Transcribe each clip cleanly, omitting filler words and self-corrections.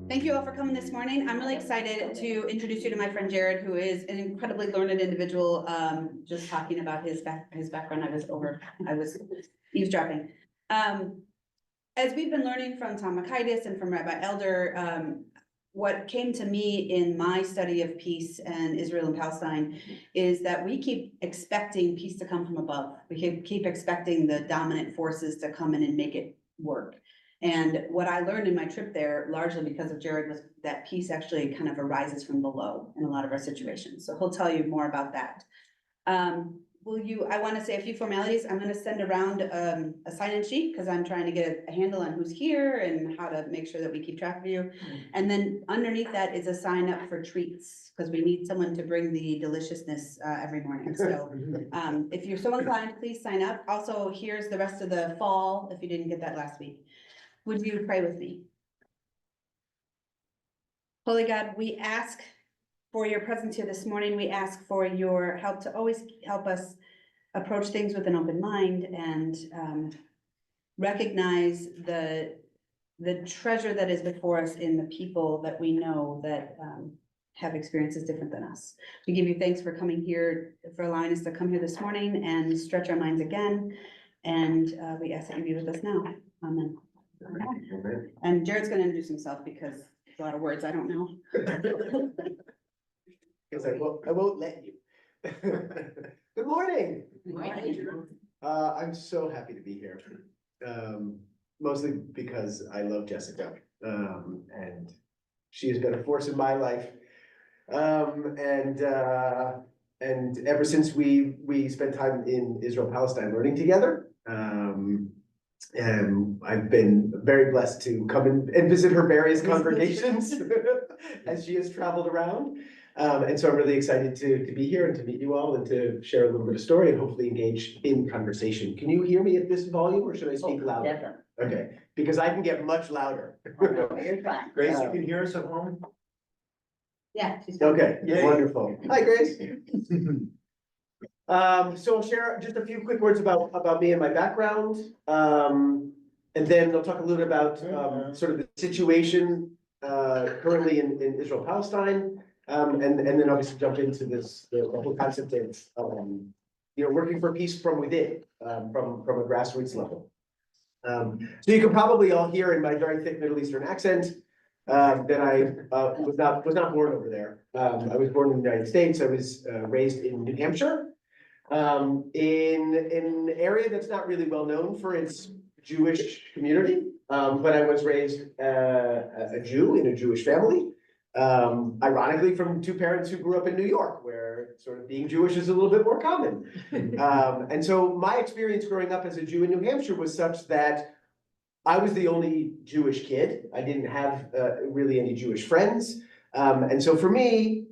Thank you all for coming this morning. I'm really excited to introduce you to my friend Jared, who is an incredibly learned individual. Just talking about his background, I was eavesdropping. As we've been learning from Tom Makaitis and from Rabbi Elder, what came to me in my study of peace and Israel and Palestine is that we keep expecting peace to come from above. We keep expecting the dominant forces to come in and make it work. And what I learned in my trip there, largely because of Jared, was that peace actually kind of arises from below in a lot of our situations. So he'll tell you more about that. I want to say a few formalities. I'm going to send around a sign-in sheet because I'm trying to get a handle on who's here and how to make sure that we keep track of you. And then underneath that is a sign up for treats because we need someone to bring the deliciousness every morning. So if you're so inclined, please sign up. Also, here's the rest of the fall if you didn't get that last week. Would you pray with me? Holy God, we ask for your presence here this morning. We ask for your help to always help us approach things with an open mind and recognize the treasure that is before us in the people that we know that have experiences different than us. We give you thanks for coming here, for allowing us to come here this morning and stretch our minds again. And we ask that you be with us now. Amen. And Jared's going to introduce himself because a lot of words I don't know. Because I won't let you. Good morning. Good morning. I'm so happy to be here. Mostly because I love Jessica. And she has been a force in my life. And ever since we spent time in Israel-Palestine learning together, and I've been very blessed to come and visit her various congregations as she has traveled around. And so I'm really excited to be here and to meet you all and to share a little bit of story and hopefully engage in conversation. Can you hear me at this volume or should I speak louder? Definitely. Okay, because I can get much louder. You're fine. Grace, you can hear us at home? Yeah. She's Okay, Yay. wonderful. Hi, Grace. So I'll share just a few quick words about me and my background. And then I'll talk a little bit about sort of the situation currently in Israel-Palestine. And then obviously jump into the whole concept of working for peace from within, from a grassroots level. So you can probably all hear in my very thick Middle Eastern accent that I was not born over there. I was born in the United States. I was raised in New Hampshire, in an area that's not really well known for its Jewish community. But I was raised a Jew in a Jewish family. Ironically, from two parents who grew up in New York, where sort of being Jewish is a little bit more common. And so my experience growing up as a Jew in New Hampshire was such that I was the only Jewish kid. I didn't have really any Jewish friends. And so for me,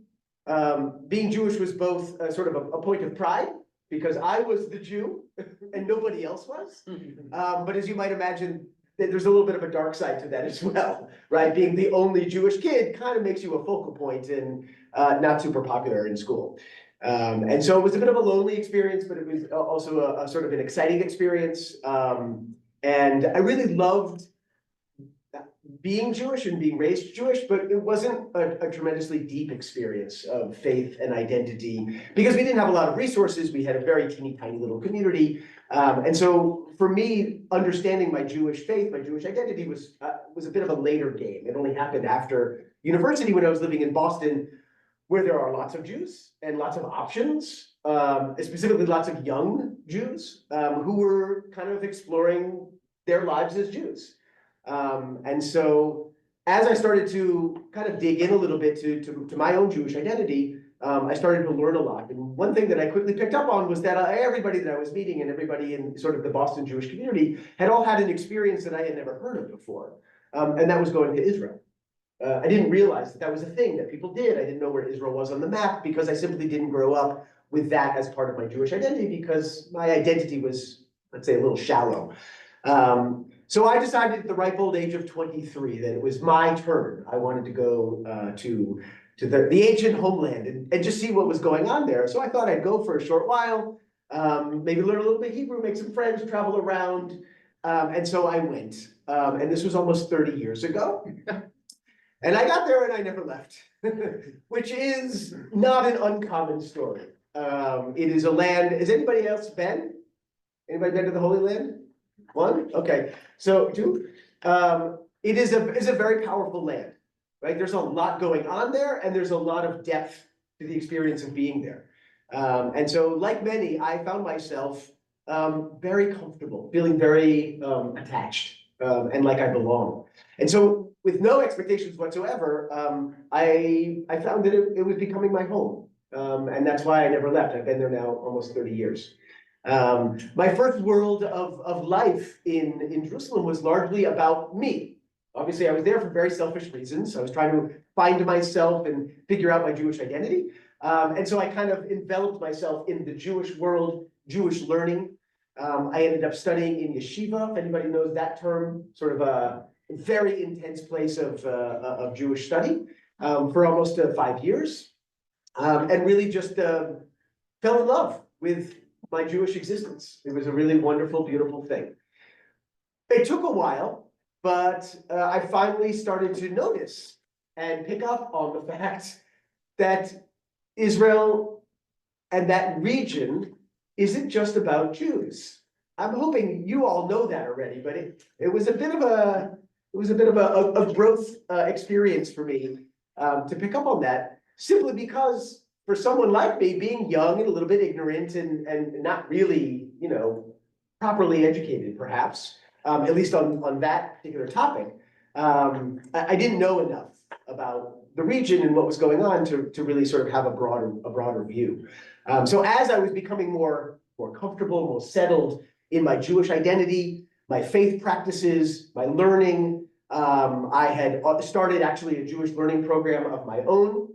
being Jewish was both sort of a point of pride because I was the Jew and nobody else was. But as you might imagine, there's a little bit of a dark side to that as well, right? Being the only Jewish kid kind of makes you a focal point and not super popular in school. And so it was a bit of a lonely experience, but it was also a sort of an exciting experience. And I really loved being Jewish and being raised Jewish, but it wasn't a tremendously deep experience of faith and identity because we didn't have a lot of resources. We had a very teeny tiny little community. And so for me, understanding my Jewish faith, my Jewish identity was a bit of a later game. It only happened after university when I was living in Boston, where there are lots of Jews and lots of options, specifically lots of young Jews who were kind of exploring their lives as Jews. And so as I started to kind of dig in a little bit to my own Jewish identity, I started to learn a lot. And one thing that I quickly picked up on was that everybody that I was meeting and everybody in sort of the Boston Jewish community had all had an experience that I had never heard of before. And that was going to Israel. I didn't realize that was a thing that people did. I didn't know where Israel was on the map because I simply didn't grow up with that as part of my Jewish identity because my identity was, let's say, a little shallow. So I decided at the ripe old age of 23 that it was my turn. I wanted to go to the ancient homeland and just see what was going on there. So I thought I'd go for a short while, maybe learn a little bit of Hebrew, make some friends, travel around. And so I went. And this was almost 30 years ago. And I got there and I never left, which is not an uncommon story. It is a land, has anybody else been? Anybody been to the Holy Land? One? Okay, so two. It is a very powerful land, right? There's a lot going on there and there's a lot of depth to the experience of being there. And so like many, I found myself very comfortable, feeling very attached and like I belong. And so with no expectations whatsoever, I found that it was becoming my home. And that's why I never left. I've been there now almost 30 years. My first world of life in Jerusalem was largely about me. Obviously, I was there for very selfish reasons. I was trying to find myself and figure out my Jewish identity. And so I kind of enveloped myself in the Jewish world, Jewish learning. I ended up studying in yeshiva, if anybody knows that term, sort of a very intense place of Jewish study for almost 5 years. And really just fell in love with my Jewish existence. It was a really wonderful, beautiful thing. It took a while, but I finally started to notice and pick up on the fact that Israel and that region isn't just about Jews. I'm hoping you all know that already, but it was a bit of a growth experience for me to pick up on that, simply because for someone like me, being young and a little bit ignorant and not really, you know, properly educated, perhaps, at least on that particular topic, I didn't know enough about the region and what was going on to really sort of have a broader view. So as I was becoming more comfortable, more settled in my Jewish identity, my faith practices, my learning, I had started actually a Jewish learning program of my own.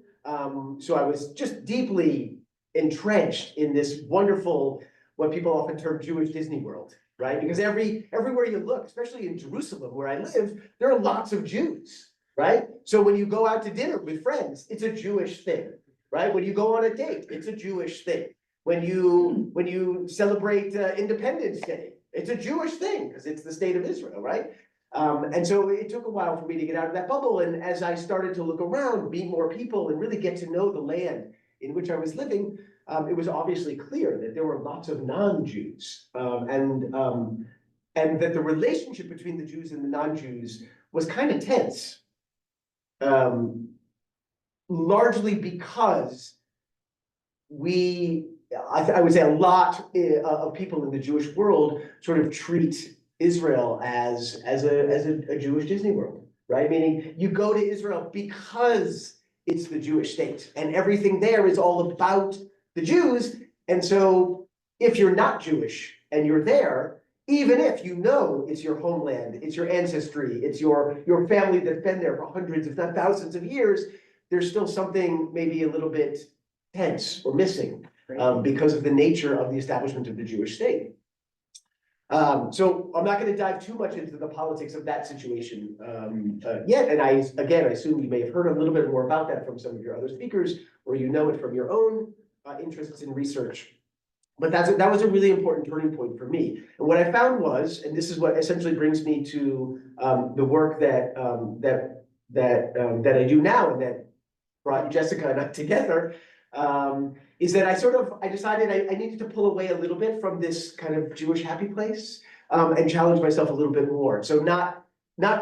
So I was just deeply entrenched in this wonderful, what people often term Jewish Disney World, right? Because everywhere you look, especially in Jerusalem where I live, there are lots of Jews, right? So when you go out to dinner with friends, it's a Jewish thing, right? When you go on a date, it's a Jewish thing. When you celebrate Independence Day, it's a Jewish thing because it's the state of Israel, right? And so it took a while for me to get out of that bubble. And as I started to look around, meet more people, and really get to know the land in which I was living, it was obviously clear that there were lots of non-Jews, and that the relationship between the Jews and the non-Jews was kind of tense, largely because I would say a lot of people in the Jewish world sort of treat Israel as a Jewish Disney World, right? Meaning you go to Israel because it's the Jewish state and everything there is all about the Jews. And so if you're not Jewish and you're there, even if you know it's your homeland, it's your ancestry, it's your family that's been there for hundreds, if not thousands of years, there's still something maybe a little bit tense or missing because of the nature of the establishment of the Jewish state. So I'm not going to dive too much into the politics of that situation yet. And I assume you may have heard a little bit more about that from some of your other speakers, or you know it from your own interests in research. But that was a really important turning point for me. And what I found was, and this is what essentially brings me to the work that I do now, and that brought Jessica and I together, is that I decided I needed to pull away a little bit from this kind of Jewish happy place and challenge myself a little bit more. So not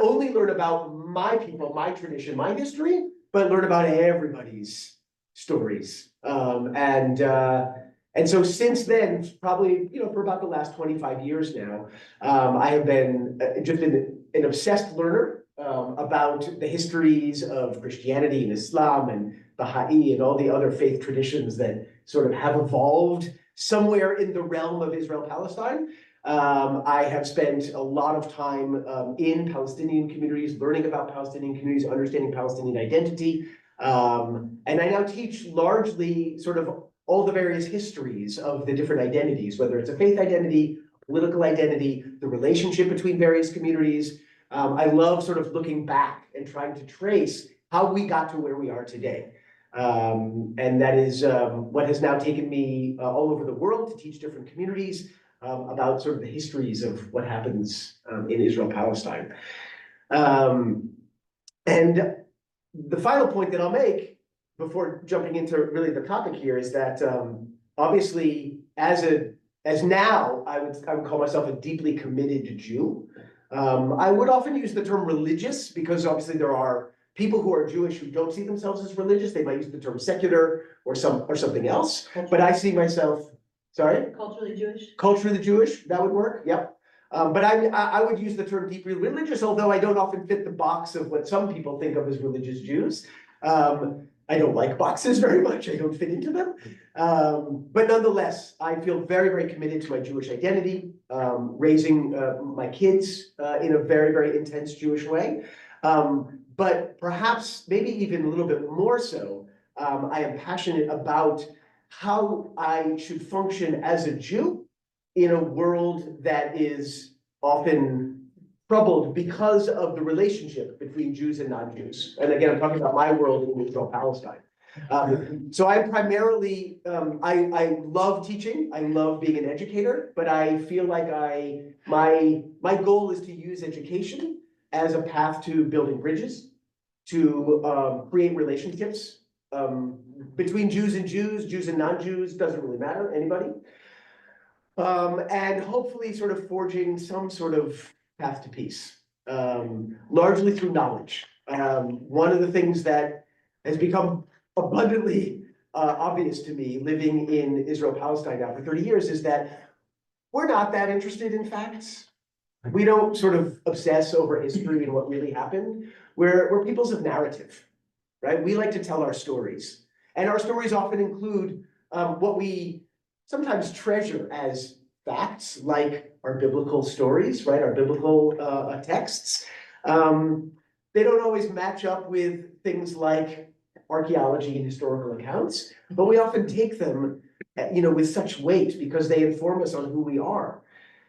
only learn about my people, my tradition, my history, but learn about everybody's stories. And so since then, probably, for about the last 25 years now, I have been just an obsessed learner about the histories of Christianity and Islam and Baha'i and all the other faith traditions that sort of have evolved somewhere in the realm of Israel-Palestine. I have spent a lot of time in Palestinian communities, learning about Palestinian communities, understanding Palestinian identity. And I now teach largely sort of all the various histories of the different identities, whether it's a faith identity, political identity, the relationship between various communities. I love sort of looking back and trying to trace how we got to where we are today. And that is what has now taken me all over the world to teach different communities about sort of the histories of what happens in Israel-Palestine. And the final point that I'll make before jumping into really the topic here is that obviously as now I would call myself a deeply committed Jew. I would often use the term religious because obviously there are people who are Jewish who don't see themselves as religious. They might use the term secular or something else. But I see myself, sorry? Culturally Jewish. Culturally Jewish, that would work, yep. But I would use the term deeply religious, although I don't often fit the box of what some people think of as religious Jews. I don't like boxes very much, I don't fit into them. But nonetheless, I feel very, very committed to my Jewish identity, raising my kids in a very, very intense Jewish way. But perhaps, maybe even a little bit more so, I am passionate about how I should function as a Jew in a world that is often troubled because of the relationship between Jews and non-Jews. And again, I'm talking about my world in Israel, Palestine. So I primarily, I love teaching, I love being an educator, but I feel like my goal is to use education as a path to building bridges, to create relationships between Jews and Jews, Jews and non-Jews, doesn't really matter, anybody. And hopefully sort of forging some sort of path to peace, largely through knowledge. One of the things that has become abundantly obvious to me living in Israel, Palestine now for 30 years is that we're not that interested in facts. We don't sort of obsess over history and what really happened. We're peoples of narrative, right? We like to tell our stories. And our stories often include what we sometimes treasure as facts, like our biblical stories, right? Our biblical texts. They don't always match up with things like archaeology and historical accounts, but we often take them, with such weight because they inform us on who we are.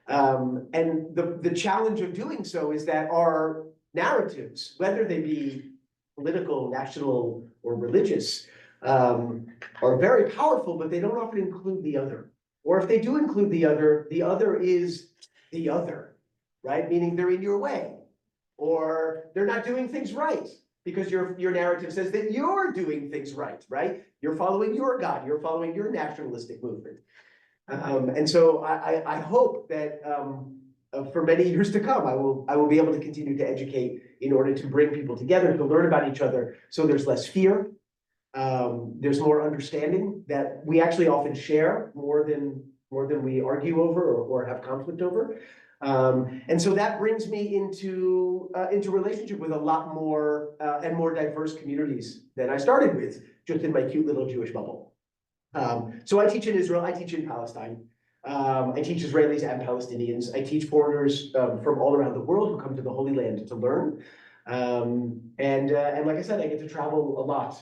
And the challenge of doing so is that our narratives, whether they be political, national, or religious, are very powerful, but they don't often include the other. Or if they do include the other is the other, right? Meaning they're in your way, or they're not doing things right because your narrative says that you're doing things right? You're following your God, you're following your nationalistic movement. And so I hope that for many years to come, I will be able to continue to educate in order to bring people together, to learn about each other, so there's less fear. There's more understanding that we actually often share more than we argue over or have conflict over. And so that brings me into relationship with a lot more and more diverse communities than I started with, just in my cute little Jewish bubble. So I teach in Israel, I teach in Palestine. I teach Israelis and Palestinians. I teach foreigners from all around the world who come to the Holy Land to learn. And like I said, I get to travel a lot,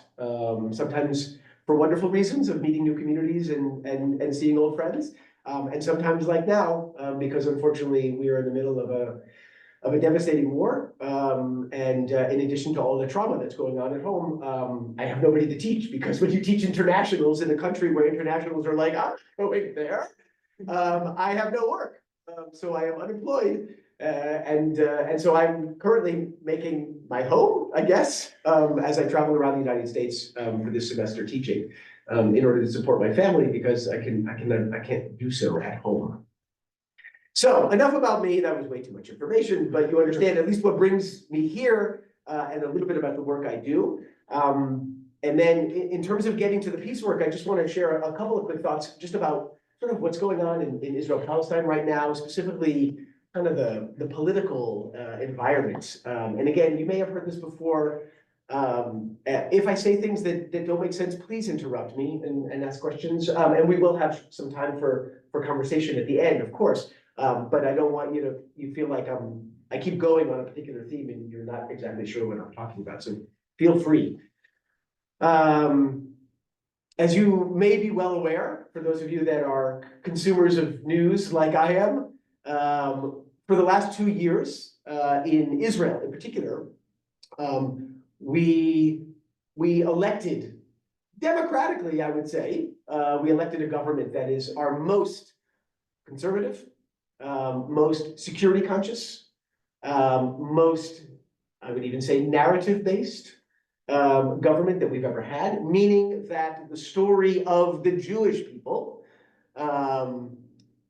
sometimes for wonderful reasons of meeting new communities and seeing old friends. And sometimes like now, because unfortunately we are in the middle of a devastating war. And in addition to all the trauma that's going on at home, I have nobody to teach, because when you teach internationals in a country where internationals are like, I'm going there, I have no work. So I am unemployed. And so I'm currently making my home, I guess, as I travel around the United States for this semester teaching, in order to support my family, because I can't do so at home. So enough about me. That was way too much information, but you understand at least what brings me here, and a little bit about the work I do. And then in terms of getting to the peace work, I just want to share a couple of quick thoughts just about sort of what's going on in Israel, Palestine right now, specifically kind of the political environment. And again, you may have heard this before. If I say things that don't make sense, please interrupt me and ask questions. And we will have some time for conversation at the end, of course. But I don't want you feel like I keep going on a particular theme and you're not exactly sure what I'm talking about. So feel free. As you may be well aware, for those of you that are consumers of news like I am, for the last 2 years, in Israel in particular, we elected, democratically, I would say, we elected a government that is our most conservative, most security conscious, most, I would even say, narrative-based, government that we've ever had, meaning that the story of the Jewish people,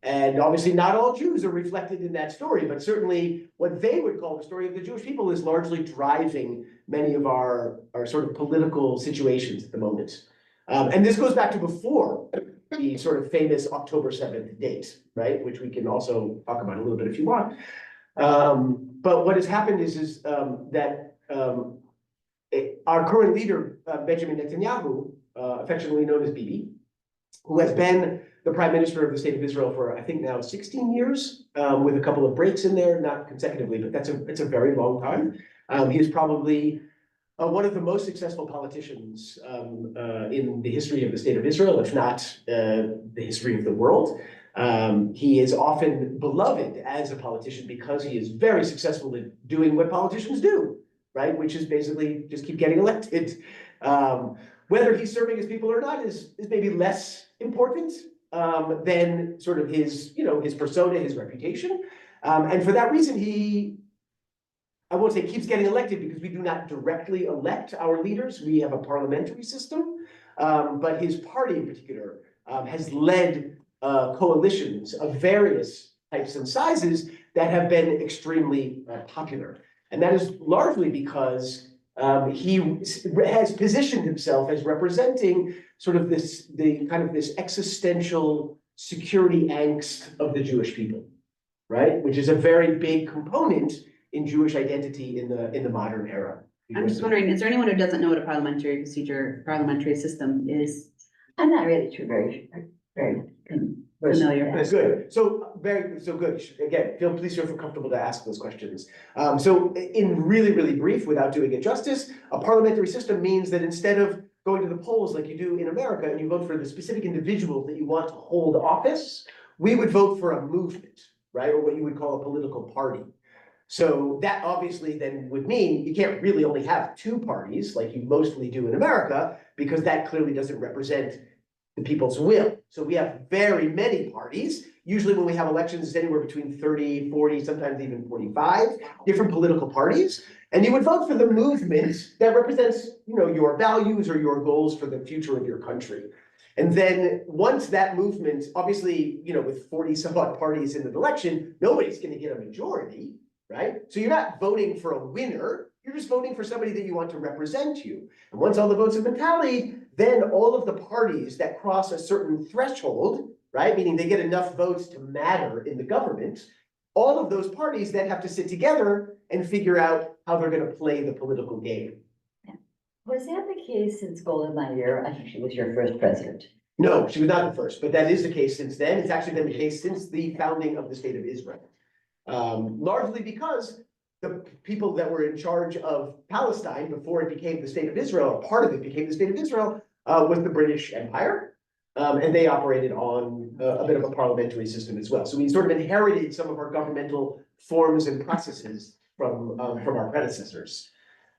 and obviously not all Jews are reflected in that story, but certainly what they would call the story of the Jewish people is largely driving many of our sort of political situations at the moment. And this goes back to before the sort of famous October 7th date, right? Which we can also talk about a little bit if you want. But what has happened is that our current leader, Benjamin Netanyahu, affectionately known as Bibi, who has been the prime minister of the state of Israel for, I think now 16 years, with a couple of breaks in there, not consecutively, but it's a very long time. He is probably one of the most successful politicians in the history of the state of Israel, if not the history of the world. He is often beloved as a politician because he is very successful in doing what politicians do, right? Which is basically just keep getting elected. Whether he's serving his people or not is maybe less important than sort of his, his persona, his reputation. And for that reason, I won't say keeps getting elected because we do not directly elect our leaders. We have a parliamentary system, but his party in particular has led coalitions of various types and sizes that have been extremely popular. And that is largely because he has positioned himself as representing sort of this existential security angst of the Jewish people, right? Which is a very big component in Jewish identity in the modern era. I'm just wondering, is there anyone who doesn't know what a parliamentary system is? I'm not really very Familiar. That's good. So good. Again, please feel comfortable to ask those questions. So in really, really brief, without doing it justice, a parliamentary system means that instead of going to the polls like you do in America and you vote for the specific individual that you want to hold office, we would vote for a movement, right? Or what you would call a political party. So that obviously then would mean you can't really only have two parties like you mostly do in America, because that clearly doesn't represent the people's will. So we have very many parties. Usually when we have elections, it's anywhere between 30, 40, sometimes even 45 different political parties. And you would vote for the movement that represents, your values or your goals for the future of your country. And then once that movement, obviously, with 40 some odd parties in an election, nobody's going to get a majority, right? So you're not voting for a winner. You're just voting for somebody that you want to represent you. And once all the votes have been tallied, then all of the parties that cross a certain threshold, right, meaning they get enough votes to matter in the government, all of those parties then have to sit together and figure out how they're going to play the political game. Was that the case since Golda Meir? I think she was your first president. No, she was not the first, but that is the case since then. It's actually been the case since the founding of the state of Israel. Largely because the people that were in charge of Palestine before it became the state of Israel, part of it became the state of Israel, was the British Empire. And they operated on a bit of a parliamentary system as well. So we sort of inherited some of our governmental forms and processes from our predecessors.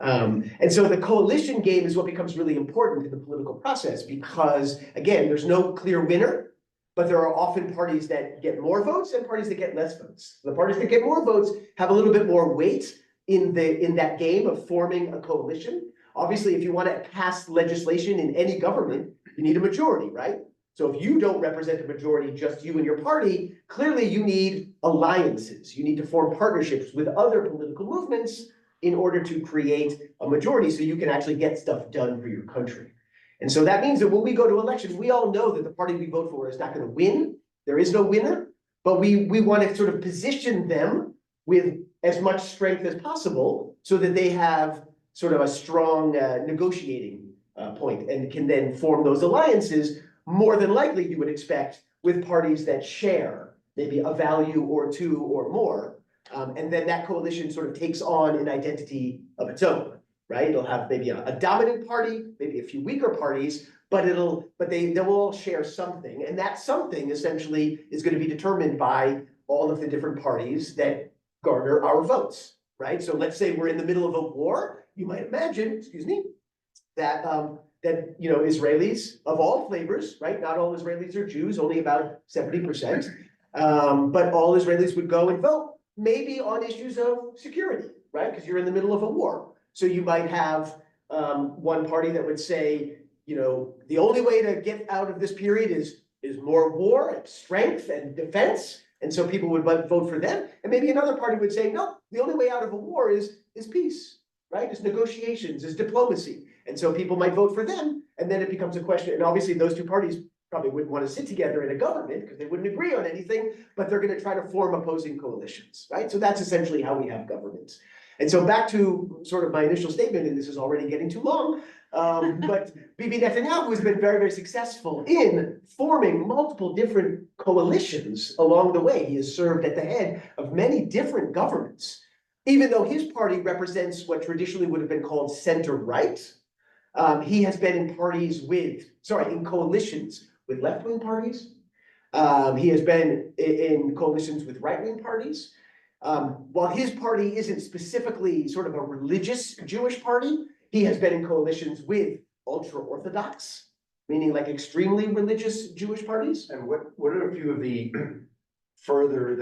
And so the coalition game is what becomes really important in the political process because, again, there's no clear winner, but there are often parties that get more votes and parties that get less votes. The parties that get more votes have a little bit more weight in that game of forming a coalition. Obviously, if you want to pass legislation in any government, you need a majority, right? So if you don't represent a majority, just you and your party, clearly you need alliances. You need to form partnerships with other political movements in order to create a majority so you can actually get stuff done for your country. And so that means that when we go to elections, we all know that the party we vote for is not going to win. There is no winner, but we want to sort of position them with as much strength as possible so that they have sort of a strong negotiating point and can then form those alliances more than likely you would expect with parties that share maybe a value or two or more. And then that coalition sort of takes on an identity of its own, right? It'll have maybe a dominant party, maybe a few weaker parties, but they will all share something. And that something essentially is going to be determined by all of the different parties that garner our votes, right? So let's say we're in the middle of a war. You might imagine, that Israelis of all flavors, right? Not all Israelis are Jews, only about 70%. But all Israelis would go and vote, maybe on issues of security, right? Because you're in the middle of a war. So you might have one party that would say, you know, the only way to get out of this period is more war and strength and defense. And so people would vote for them. And maybe another party would say, no, the only way out of a war is peace, right? Is negotiations, is diplomacy. And so people might vote for them. And then it becomes a question. And obviously those two parties probably wouldn't want to sit together in a government because they wouldn't agree on anything, but they're going to try to form opposing coalitions, right? So that's essentially how we have governments. And so back to sort of my initial statement, and this is already getting too long, but Bibi Netanyahu has been very, very successful in forming multiple different coalitions along the way. He has served at the head of many different governments, even though his party represents what traditionally would have been called center-right. He has been in in coalitions with left-wing parties. He has been in coalitions with right-wing parties. While his party isn't specifically sort of a religious Jewish party, he has been in coalitions with ultra-Orthodox, meaning like extremely religious Jewish parties. And what are a few of the further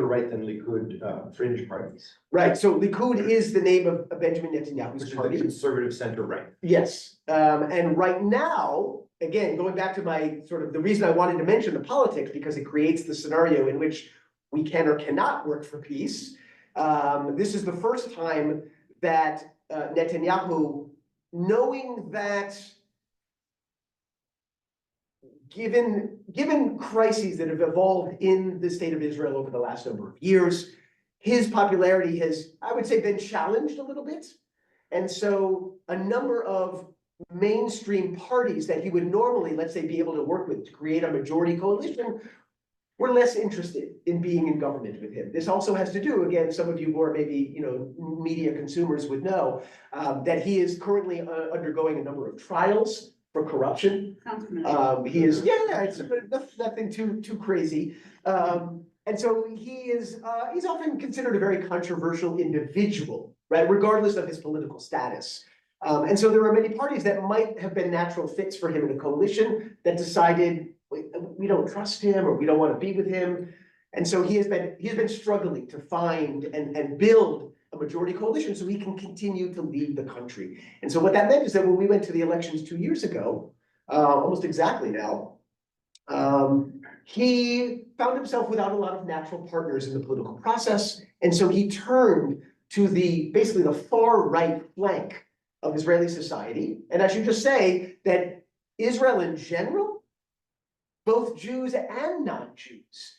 right than Likud fringe parties? Right, so Likud is the name of Benjamin Netanyahu's Which is party. the conservative center right. Yes, and right now, again, going back to my sort of the reason I wanted to mention the politics, because it creates the scenario in which we can or cannot work for peace. This is the first time that Netanyahu, knowing that given crises that have evolved in the state of Israel over the last number of years, his popularity has, I would say, been challenged a little bit. And so a number of mainstream parties that he would normally, let's say, be able to work with to create a majority coalition were less interested in being in government with him. This also has to do, again, some of you who are maybe, you know, media consumers would know, that he is currently undergoing a number of trials for corruption. Sounds familiar. He is, yeah, it's nothing too crazy. And so he's often considered a very controversial individual, right, regardless of his political status. And so there are many parties that might have been natural fits for him in a coalition that decided we don't trust him or we don't want to be with him. And so he has been struggling to find and build a majority coalition so he can continue to lead the country. And so what that meant is that when we went to the elections 2 years ago, almost exactly now, he found himself without a lot of natural partners in the political process. And so he turned to basically the far right flank of Israeli society. And I should just say that Israel in general, both Jews and non-Jews,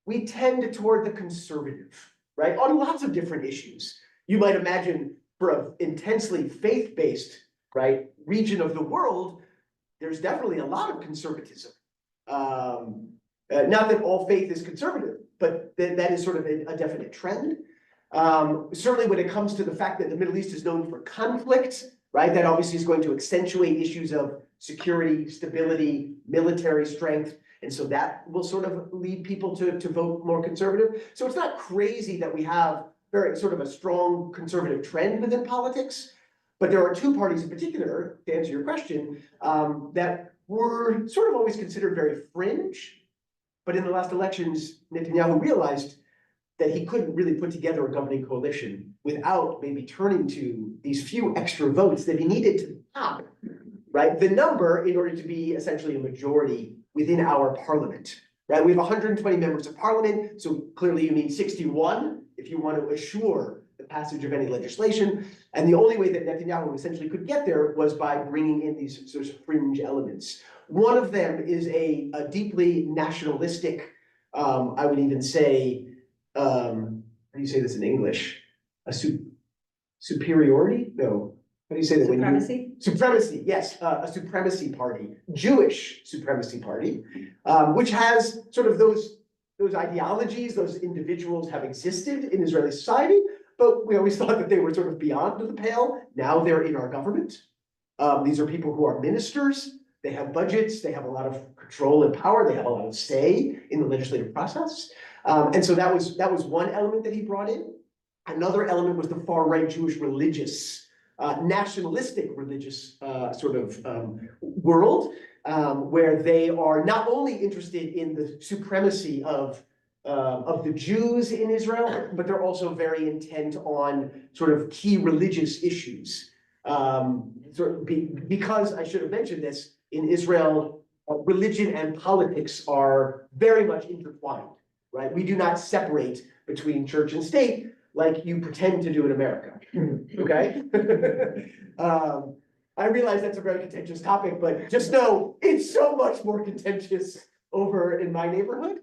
we tend toward the conservative, right? On lots of different issues. You might imagine for an intensely faith-based, right, region of the world, there's definitely a lot of conservatism. Not that all faith is conservative, but that is sort of a definite trend. Certainly when it comes to the fact that the Middle East is known for conflict, right, that obviously is going to accentuate issues of security, stability, military strength. And so that will sort of lead people to vote more conservative. So it's not crazy that we have very sort of a strong conservative trend within politics. But there are two parties in particular, to answer your question, that were sort of always considered very fringe. But in the last elections, Netanyahu realized that he couldn't really put together a governing coalition without maybe turning to these few extra votes that he needed to top, right? The number in order to be essentially a majority within our parliament, right? We have 120 members of parliament, so clearly you need 61 if you want to assure the passage of any legislation. And the only way that Netanyahu essentially could get there was by bringing in these sort of fringe elements. One of them is a deeply nationalistic, I would even say, how do you say this in English? Superiority? No. How do you say that? Supremacy? Supremacy, yes, a supremacy party, Jewish supremacy party, which has sort of those ideologies, those individuals have existed in Israeli society, but we always thought that they were sort of beyond the pale. Now they're in our government. These are people who are ministers. They have budgets. They have a lot of control and power. They have a lot of say in the legislative process. And so that was one element that he brought in. Another element was the far right Jewish religious, nationalistic religious sort of world, where they are not only interested in the supremacy of the Jews in Israel, but they're also very intent on sort of key religious issues. Because I should have mentioned this, in Israel, religion and politics are very much intertwined, right? We do not separate between church and state like you pretend to do in America, okay? I realize that's a very contentious topic, but just know it's so much more contentious over in my neighborhood,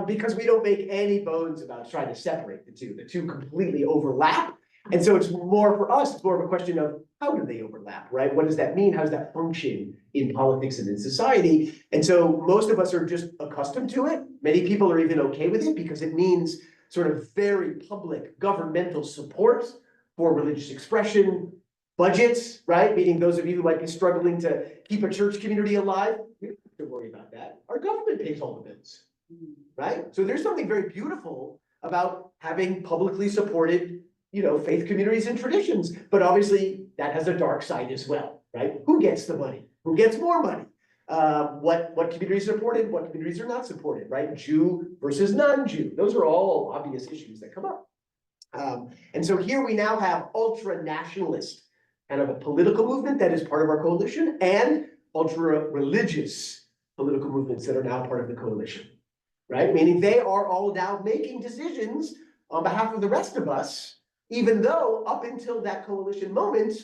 because we don't make any bones about trying to separate the two. The two completely overlap. And so it's more for us, it's more of a question of how do they overlap, right? What does that mean? How does that function in politics and in society? And so most of us are just accustomed to it. Many people are even okay with it because it means sort of very public governmental support for religious expression, budgets, right? Meaning those of you who might be struggling to keep a church community alive, we don't have to worry about that. Our government pays all the bills, right? So there's something very beautiful about having publicly supported, faith communities and traditions, but obviously that has a dark side as well, right? Who gets the money? Who gets more money? What communities are supported? What communities are not supported, right? Jew versus non-Jew. Those are all obvious issues that come up. And so here we now have ultra-nationalist kind of a political movement that is part of our coalition and ultra-religious political movements that are now part of the coalition, right? Meaning they are all now making decisions on behalf of the rest of us, even though up until that coalition moment,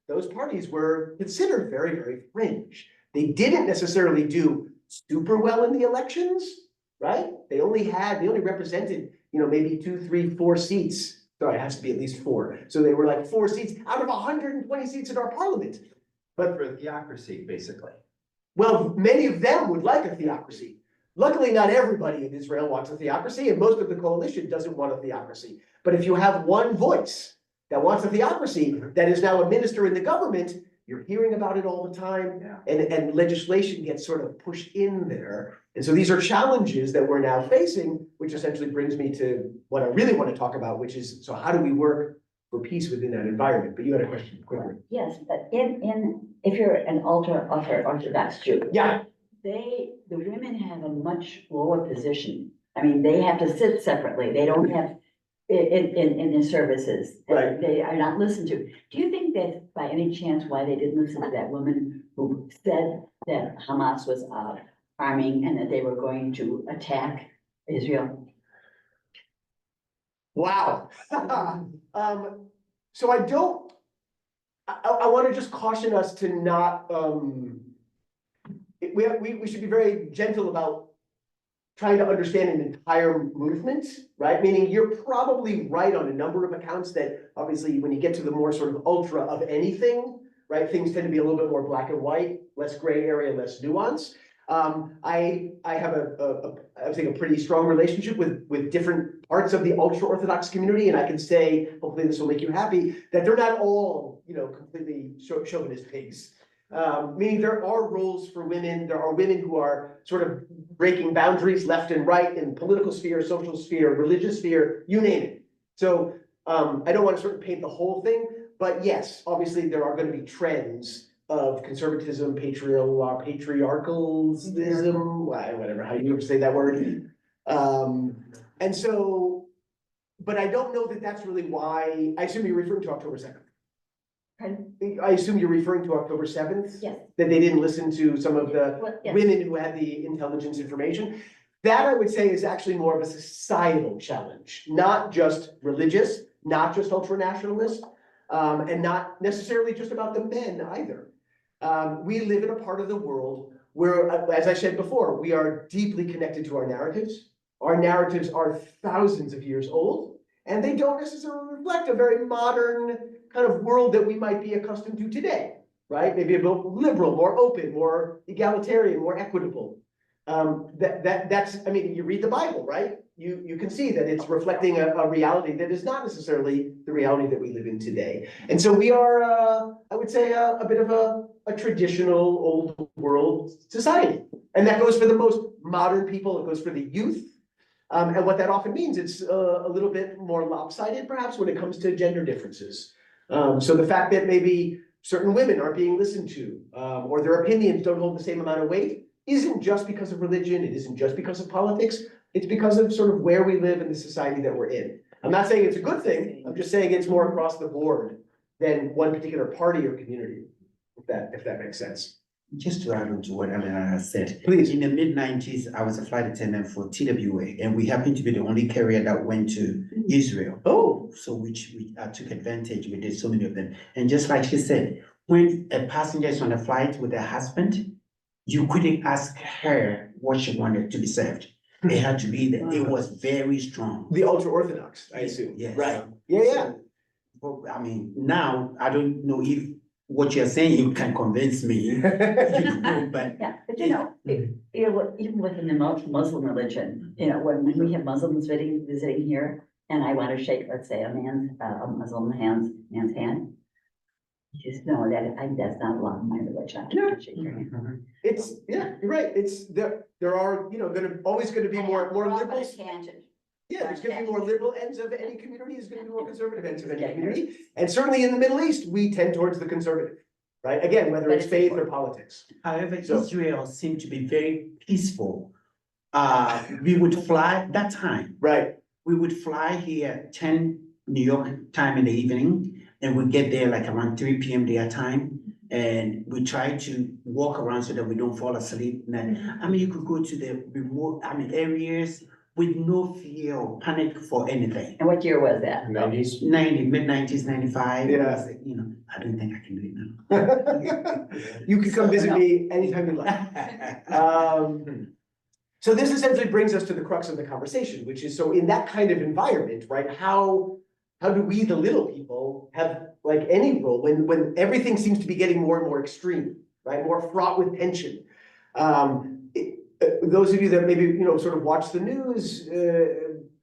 those parties were considered very, very fringe. They didn't necessarily do super well in the elections, right? They only represented, maybe 2, 3, 4 seats. Sorry, it has to be at least 4. So they were like 4 seats out of 120 seats in our parliament. But for a theocracy, basically. Well, many of them would like a theocracy. Luckily, not everybody in Israel wants a theocracy, and most of the coalition doesn't want a theocracy. But if you have one voice that wants a theocracy that is now a minister in the government, you're hearing about it all the time, and legislation gets sort of pushed in there. And so these are challenges that we're now facing, which essentially brings me to what I really want to talk about, which is, so how do we work for peace within that environment? But you had a question quickly. Yes, but if you're an Orthodox Jew. Yeah. The women have a much lower position. I mean, they have to sit separately. They don't have in the services. Right. They are not listened to. Do you think that by any chance why they didn't listen to that woman who said that Hamas was arming and that they were going to attack Israel? Wow. So I want to just caution us to not, we should be very gentle about trying to understand an entire movement, right? Meaning you're probably right on a number of accounts that obviously when you get to the more sort of ultra of anything, right? Things tend to be a little bit more black and white, less gray area, less nuance. I have I think a pretty strong relationship with different parts of the ultra-Orthodox community, and I can say, hopefully this will make you happy, that they're not all, completely chauvinist pigs. Meaning there are roles for women. There are women who are sort of breaking boundaries left and right in political sphere, social sphere, religious sphere, you name it. So I don't want to sort of paint the whole thing, but yes, obviously there are going to be trends of conservatism, patriarchalism, whatever, how you ever say that word. And so, but I don't know that that's really why, I assume you're referring to October 2nd. Pardon? I assume you're referring to October 7th? Yes. That they didn't listen to some of the Yes. women who had the intelligence information. That I would say is actually more of a societal challenge, not just religious, not just ultra-nationalist, and not necessarily just about the men either. We live in a part of the world where, as I said before, we are deeply connected to our narratives. Our narratives are thousands of years old, and they don't necessarily reflect a very modern kind of world that we might be accustomed to today, right? Maybe a bit liberal, more open, more egalitarian, more equitable. That's, I mean, you read the Bible, right? You can see that it's reflecting a reality that is not necessarily the reality that we live in today. And so we are, I would say, a bit of a traditional old world society. And that goes for the most modern people, it goes for the youth. And what that often means, it's a little bit more lopsided, perhaps, when it comes to gender differences. So the fact that maybe certain women aren't being listened to, or their opinions don't hold the same amount of weight, isn't just because of religion, it isn't just because of politics, it's because of sort of where we live in the society that we're in. I'm not saying it's a good thing, I'm just saying it's more across the board than one particular party or community, if that makes sense. Just to add on to what Elena has said. Please. In the mid-90s, I was a flight attendant for TWA, and we happened to be the only carrier that went to Israel. Oh, So which we took advantage, we did so many of them. And just like she said, when a passenger is on a flight with her husband, you couldn't ask her what she wanted to be served. It had to be that it was very strong. the ultra orthodox, I assume. Yes. Right. Yeah. So, well, I mean, now, I don't know if what you're saying, you can convince me, you know, but Yeah, but even within the Muslim religion, when we have Muslims visiting here, and I want to shake, let's say, a Muslim man's hand, just know that that's not allowed in my religion. I can't shake your hand. It's, yeah, you're right. It's, there are, always gonna be more liberals. Yeah, there's gonna be more liberal ends of any community, there's gonna be more conservative ends of any community. And certainly in the Middle East, we tend towards the conservative, right? Again, whether But it's it's faith or important. politics. however, So- Israel seemed to be very peaceful. We would fly that time. Right, We would fly here 10 New York time in the evening, and we get there like around 3 p.m. their time. And we try to walk around so that we don't fall asleep. And then, I mean, you could go to the remote, areas with no fear or panic for anything. And what year was that? 90s. Mid-90s, 95. Yeah. I don't think I can do it now. you can come visit me anytime you like. So this essentially brings us to the crux of the conversation, which is, so in that kind of environment, right, how do we, the little people, have like any role when everything seems to be getting more and more extreme, right, more fraught with tension? Those of you that maybe, sort of watch the news,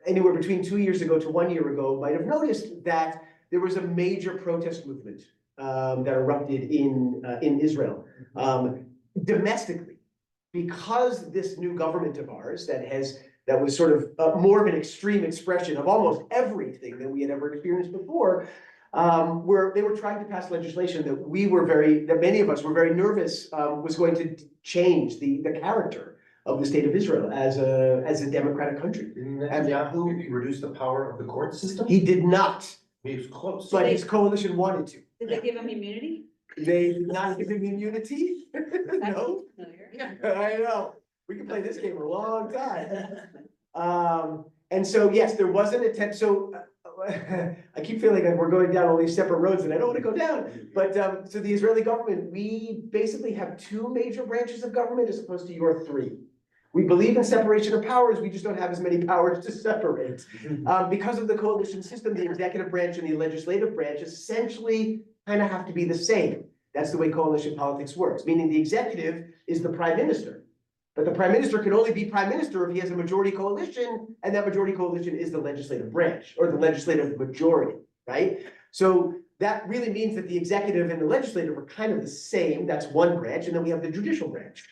anywhere between 2 years ago to 1 year ago might have noticed that there was a major protest movement that erupted in Israel, domestically. Because this new government of ours that was sort of more of an extreme expression of almost everything that we had ever experienced before, where they were trying to pass legislation that many of us were very nervous was going to change the character of the state of Israel as a democratic country. And Yahoo reduced the power of the court system? He did not, He was close. but his coalition wanted to. Did they give him immunity? They did not give him immunity. No. Yeah. I know, we can play this game a long time. And so, yes, there was an attempt, so I keep feeling like we're going down all these separate roads and I don't want to go down. But so the Israeli government, we basically have two major branches of government as opposed to your three. We believe in separation of powers, we just don't have as many powers to separate. Because of the coalition system, the executive branch and the legislative branch essentially kind of have to be the same. That's the way coalition politics works, meaning the executive is the prime minister. But the prime minister can only be prime minister if he has a majority coalition, and that majority coalition is the legislative branch, or the legislative majority, right? So that really means that the executive and the legislative are kind of the same, that's one branch, and then we have the judicial branch.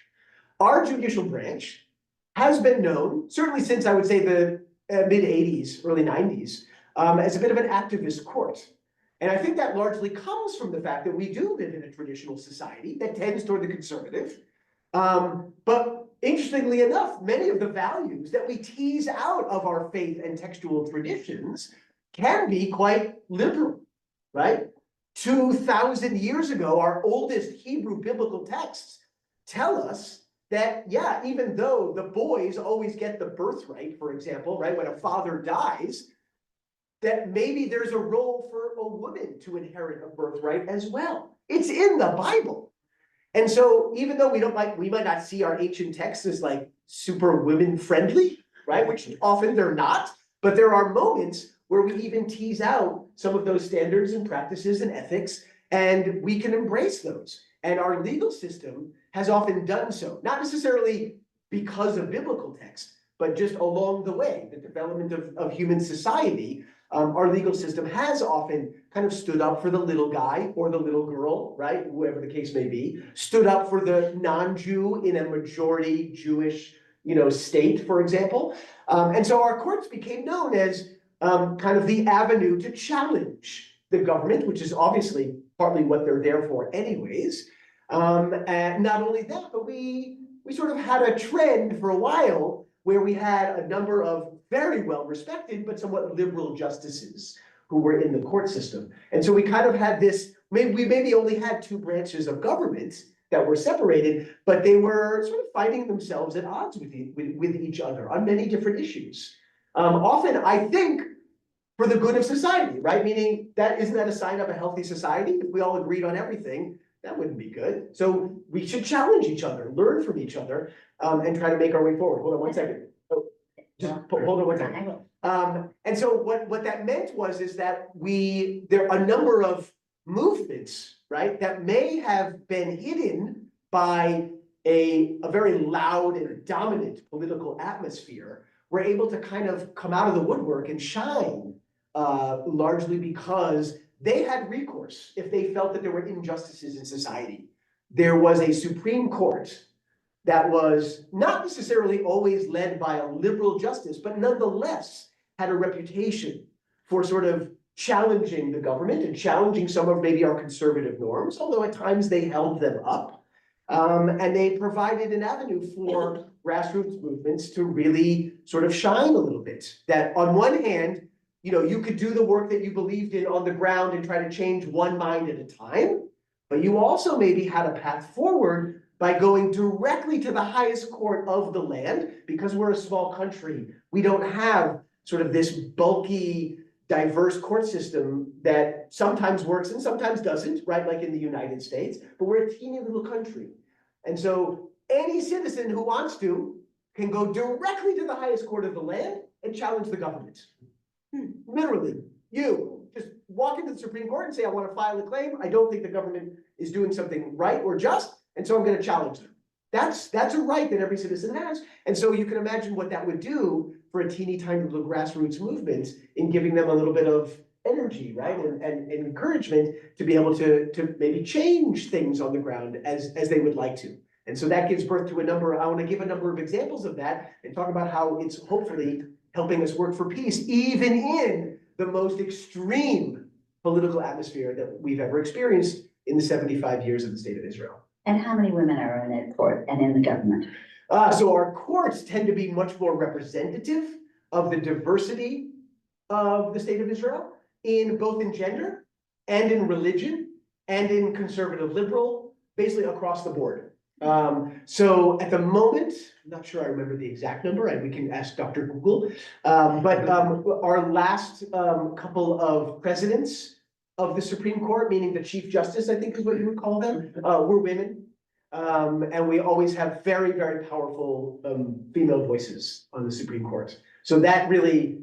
Our judicial branch has been known, certainly since I would say the mid-80s, early 90s, as a bit of an activist court. And I think that largely comes from the fact that we do live in a traditional society that tends toward the conservative. But interestingly enough, many of the values that we tease out of our faith and textual traditions can be quite liberal, right? 2,000 years ago, our oldest Hebrew biblical texts tell us that, yeah, even though the boys always get the birthright, for example, right, when a father dies, that maybe there's a role for a woman to inherit a birthright as well. It's in the Bible. And so even though we might not see our ancient texts as like super women friendly, right? Which often they're not, but there are moments where we even tease out some of those standards and practices and ethics, and we can embrace those. And our legal system has often done so, not necessarily because of biblical text, but just along the way, the development of human society. Our legal system has often kind of stood up for the little guy or the little girl, right? Whoever the case may be, stood up for the non-Jew in a majority Jewish, state, for example. And so our courts became known as kind of the avenue to challenge the government, which is obviously partly what they're there for anyways. And not only that, but we sort of had a trend for a while where we had a number of very well respected but somewhat liberal justices who were in the court system. And so we kind of had this, we maybe only had two branches of government that were separated, but they were sort of fighting themselves at odds with each other on many different issues. Often, I think, for the good of society, right? Meaning that isn't that a sign of a healthy society? If we all agreed on everything, that wouldn't be good. So we should challenge each other, learn from each other, and try to make our way forward. Hold on one second. Oh, hold on one second. I will. And so what that meant is that there are a number of movements, right, that may have been hidden by a very loud and dominant political atmosphere, were able to kind of come out of the woodwork and shine, largely because they had recourse if they felt that there were injustices in society. There was a Supreme Court that was not necessarily always led by a liberal justice, but nonetheless had a reputation for sort of challenging the government and challenging some of maybe our conservative norms, although at times they held them up. And they provided an avenue for grassroots movements to really sort of shine a little bit. That on one hand, you could do the work that you believed in on the ground and try to change one mind at a time, but you also maybe had a path forward by going directly to the highest court of the land. Because we're a small country, we don't have sort of this bulky, diverse court system that sometimes works and sometimes doesn't, right? Like in the United States, but we're a teeny little country. And so any citizen who wants to can go directly to the highest court of the land and challenge the government. Literally, you just walk into the Supreme Court and say, I want to file a claim. I don't think the government is doing something right or just, and so I'm going to challenge them. That's a right that every citizen has. And so you can imagine what that would do for a teeny tiny little grassroots movement in giving them a little bit of energy, right? And encouragement to be able to maybe change things on the ground as they would like to. And so that gives birth to I want to give a number of examples of that and talk about how it's hopefully helping us work for peace, even in the most extreme political atmosphere that we've ever experienced in the 75 years of the state of Israel. And how many women are in the court and in the government? So our courts tend to be much more representative of the diversity of the state of Israel, both in gender and in religion and in conservative liberal, basically across the board. So at the moment, I'm not sure I remember the exact number, and we can ask Dr. Google, but our last couple of presidents of the Supreme Court, meaning the Chief Justice, I think is what you would call them, were women. And we always have very, very powerful female voices on the Supreme Court. So that really,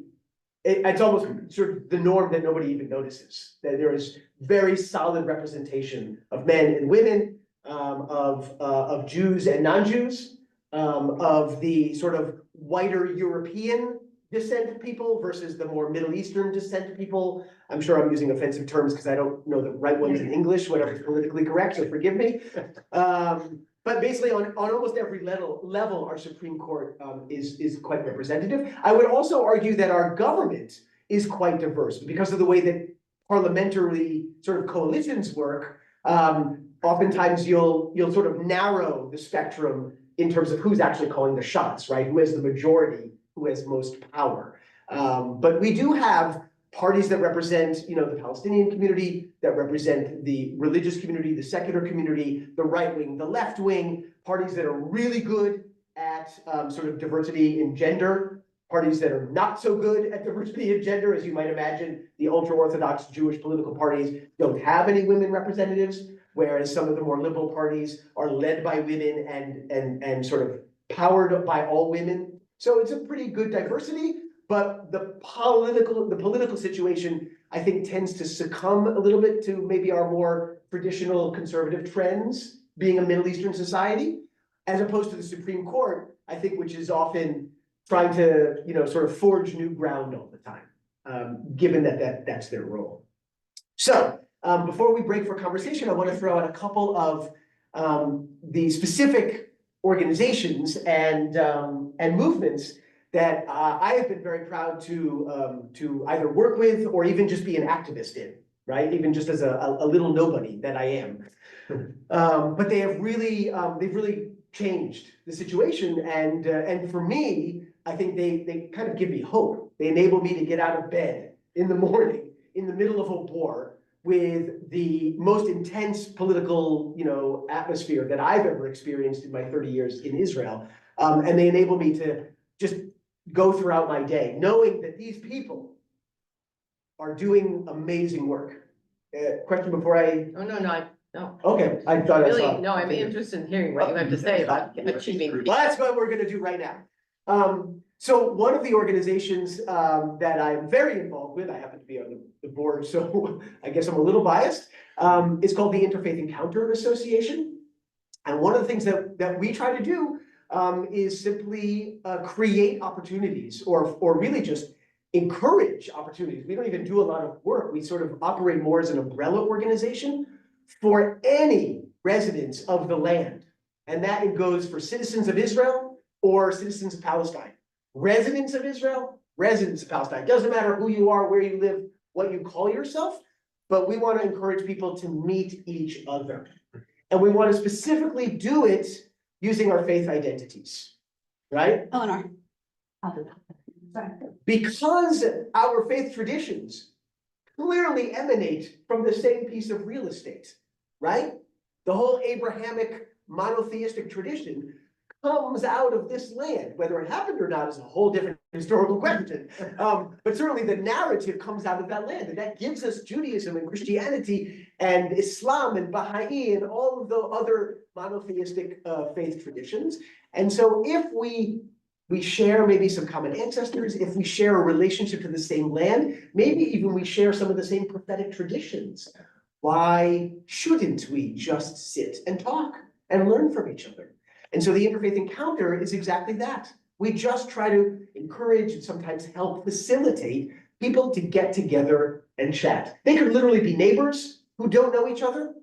it's almost sort of the norm that nobody even notices, that there is very solid representation of men and women, of Jews and non-Jews, of the sort of whiter European descent people versus the more Middle Eastern descent people. I'm sure I'm using offensive terms because I don't know the right ones in English, whatever is politically correct, so forgive me. But basically on almost every level, our Supreme Court is quite representative. I would also argue that our government is quite diverse because of the way that parliamentary sort of coalitions work. Oftentimes you'll sort of narrow the spectrum in terms of who's actually calling the shots, right? Who has the majority, who has most power. But we do have parties that represent, the Palestinian community, that represent the religious community, the secular community, the right wing, the left wing, parties that are really good at sort of diversity in gender, parties that are not so good at diversity in gender. As you might imagine, the ultra-Orthodox Jewish political parties don't have any women representatives, whereas some of the more liberal parties are led by women and sort of powered by all women. So it's a pretty good diversity, but the political situation, I think, tends to succumb a little bit to maybe our more traditional conservative trends, being a Middle Eastern society, as opposed to the Supreme Court, I think, which is often trying to, sort of forge new ground all the time, given that that's their role. So before we break for conversation, I want to throw out a couple of the specific organizations and movements that I have been very proud to either work with or even just be an activist in, right? Even just as a little nobody that I am. But they've really changed the situation, and for me, I think they kind of give me hope. They enable me to get out of bed in the morning in the middle of a war with the most intense political, atmosphere that I've ever experienced in my 30 years in Israel. And they enable me to just go throughout my day, knowing that these people are doing amazing work. Question before I, Oh, no. okay, I thought I saw. Really, no, I'm interested in hearing what you have to say about achieving. Well, that's what we're gonna do right now. So one of the organizations that I'm very involved with, I happen to be on the board, so I guess I'm a little biased, is called the Interfaith Encounter Association. And one of the things that we try to do is simply create opportunities or really just encourage opportunities. We don't even do a lot of work. We sort of operate more as an umbrella organization for any residents of the land. And that goes for citizens of Israel or citizens of Palestine. Residents of Israel, residents of Palestine. Doesn't matter who you are, where you live, what you call yourself, but we want to encourage people to meet each other. And we want to specifically do it using our faith identities, right? Eleanor. Because our faith traditions clearly emanate from the same piece of real estate, right? The whole Abrahamic monotheistic tradition comes out of this land. Whether it happened or not is a whole different historical question. But certainly the narrative comes out of that land, and that gives us Judaism and Christianity and Islam and Baha'i and all of the other monotheistic faith traditions. And so if we share maybe some common ancestors, if we share a relationship to the same land, maybe even we share some of the same prophetic traditions, why shouldn't we just sit and talk and learn from each other? And so the Interfaith Encounter is exactly that. We just try to encourage and sometimes help facilitate people to get together and chat. They could literally be neighbors who don't know each other.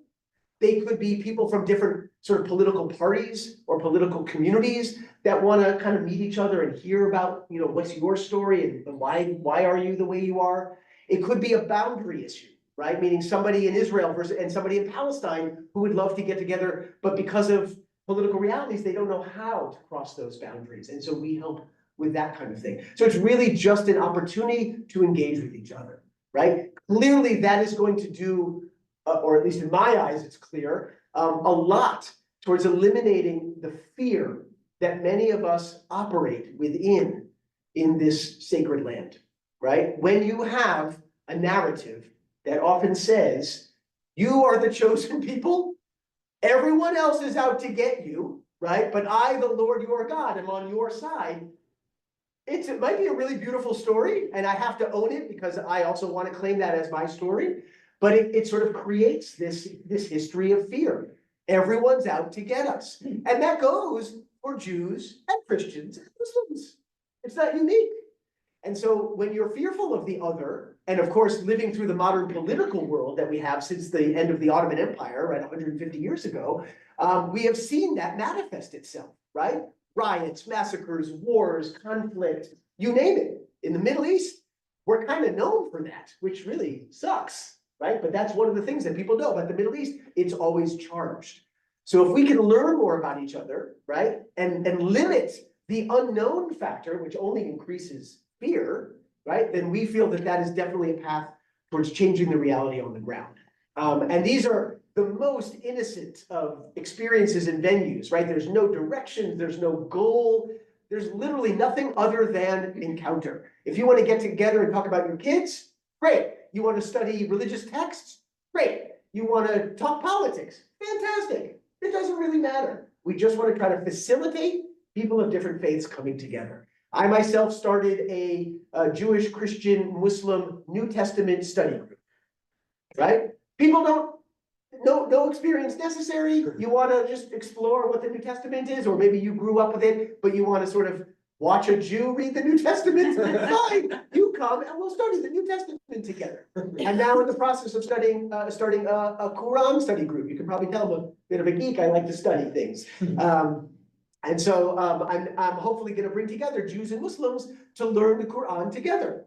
They could be people from different sort of political parties or political communities that want to kind of meet each other and hear about, what's your story and why are you the way you are? It could be a boundary issue, right? Meaning somebody in Israel and somebody in Palestine who would love to get together, but because of political realities, they don't know how to cross those boundaries. And so we help with that kind of thing. So it's really just an opportunity to engage with each other, right? Clearly that is going to do, or at least in my eyes, it's clear, a lot towards eliminating the fear that many of us operate within in this sacred land, right? When you have a narrative that often says, you are the chosen people, everyone else is out to get you, right? But I, the Lord your God, am on your side. It might be a really beautiful story, and I have to own it because I also want to claim that as my story. But it sort of creates this history of fear. Everyone's out to get us. And that goes for Jews and Christians and Muslims. It's not unique. And so when you're fearful of the other, and of course, living through the modern political world that we have since the end of the Ottoman Empire, right, 150 years ago, we have seen that manifest itself, right? Riots, massacres, wars, conflict, you name it. In the Middle East, we're kind of known for that, which really sucks, right? But that's one of the things that people know about the Middle East. It's always charged. So if we can learn more about each other, right, and limit the unknown factor, which only increases fear, right, then we feel that that is definitely a path towards changing the reality on the ground. And these are the most innocent of experiences and venues, right? There's no direction, there's no goal, there's literally nothing other than encounter. If you want to get together and talk about your kids, great. You want to study religious texts, great. You want to talk politics, fantastic. It doesn't really matter. We just want to try to facilitate people of different faiths coming together. I myself started a Jewish, Christian, Muslim, New Testament study group, right? People don't, no experience necessary. You want to just explore what the New Testament is, or maybe you grew up with it, but you want to sort of watch a Jew read the New Testament. Fine, you come and we'll study the New Testament together. I'm now in the process of starting a Quran study group. You can probably tell I'm a bit of a geek. I like to study things. And so I'm hopefully going to bring together Jews and Muslims to learn the Quran together.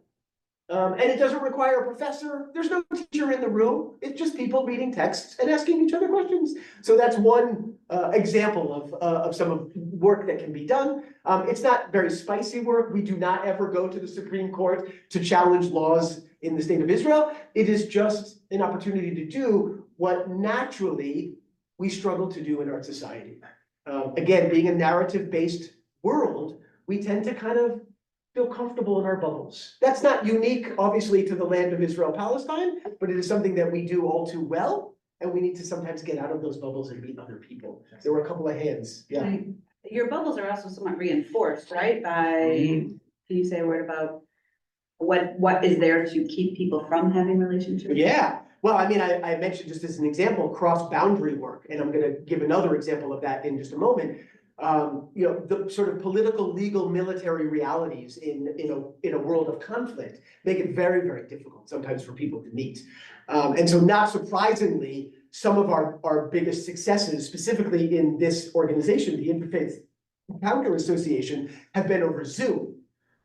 And it doesn't require a professor. There's no teacher in the room. It's just people reading texts and asking each other questions. So that's one example of some of work that can be done. It's not very spicy work. We do not ever go to the Supreme Court to challenge laws in the state of Israel. It is just an opportunity to do what naturally we struggle to do in our society. Again, being a narrative-based world, we tend to kind of feel comfortable in our bubbles. That's not unique, obviously, to the land of Israel, Palestine, but it is something that we do all too well. And we need to sometimes get out of those bubbles and meet other people. There were a couple of hands, yeah. Your bubbles are also somewhat reinforced, right? By, can you say a word about what is there to keep people from having relationships? Yeah, well, I mean, I mentioned just as an example, cross-boundary work, and I'm gonna give another example of that in just a moment. You know, the sort of political, legal, military realities in a world of conflict make it very, very difficult sometimes for people to meet. And so not surprisingly, some of our biggest successes, specifically in this organization, the Interfaith Encounter Association, have been over Zoom.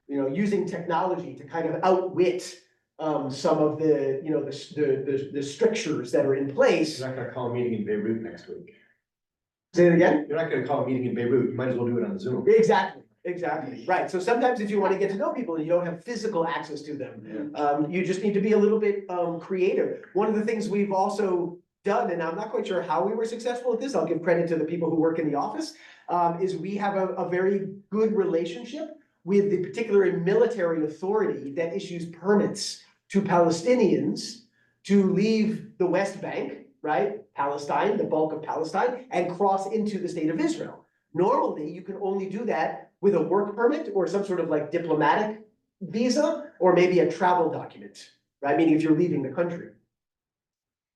You know, using technology to kind of outwit some of the, you know, the strictures that are in place. You're not gonna call a meeting in Beirut next week. Say it again? You're not gonna call a meeting in Beirut, you might as well do it on Zoom. Exactly, right. So sometimes if you want to get to know people and you don't have physical access to them, you just need to be a little bit creative. One of the things we've also done, and I'm not quite sure how we were successful at this, I'll give credit to the people who work in the office, is we have a very good relationship with the particular military authority that issues permits to Palestinians to leave the West Bank, right? Palestine, the bulk of Palestine, and cross into the state of Israel. Normally, you can only do that with a work permit or some sort of like diplomatic visa, or maybe a travel document, right? Meaning if you're leaving the country.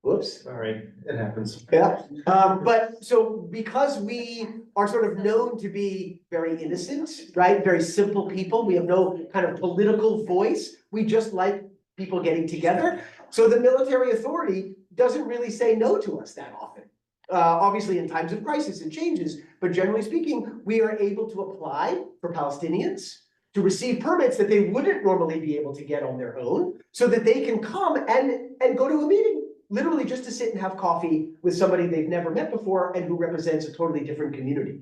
Whoops. All right, it happens. Yeah, but so because we are sort of known to be very innocent, right? Very simple people, we have no kind of political voice. We just like people getting together. So the military authority doesn't really say no to us that often. Obviously in times of crisis it changes, but generally speaking, we are able to apply for Palestinians to receive permits that they wouldn't normally be able to get on their own, so that they can come and go to a meeting. Literally just to sit and have coffee with somebody they've never met before and who represents a totally different community.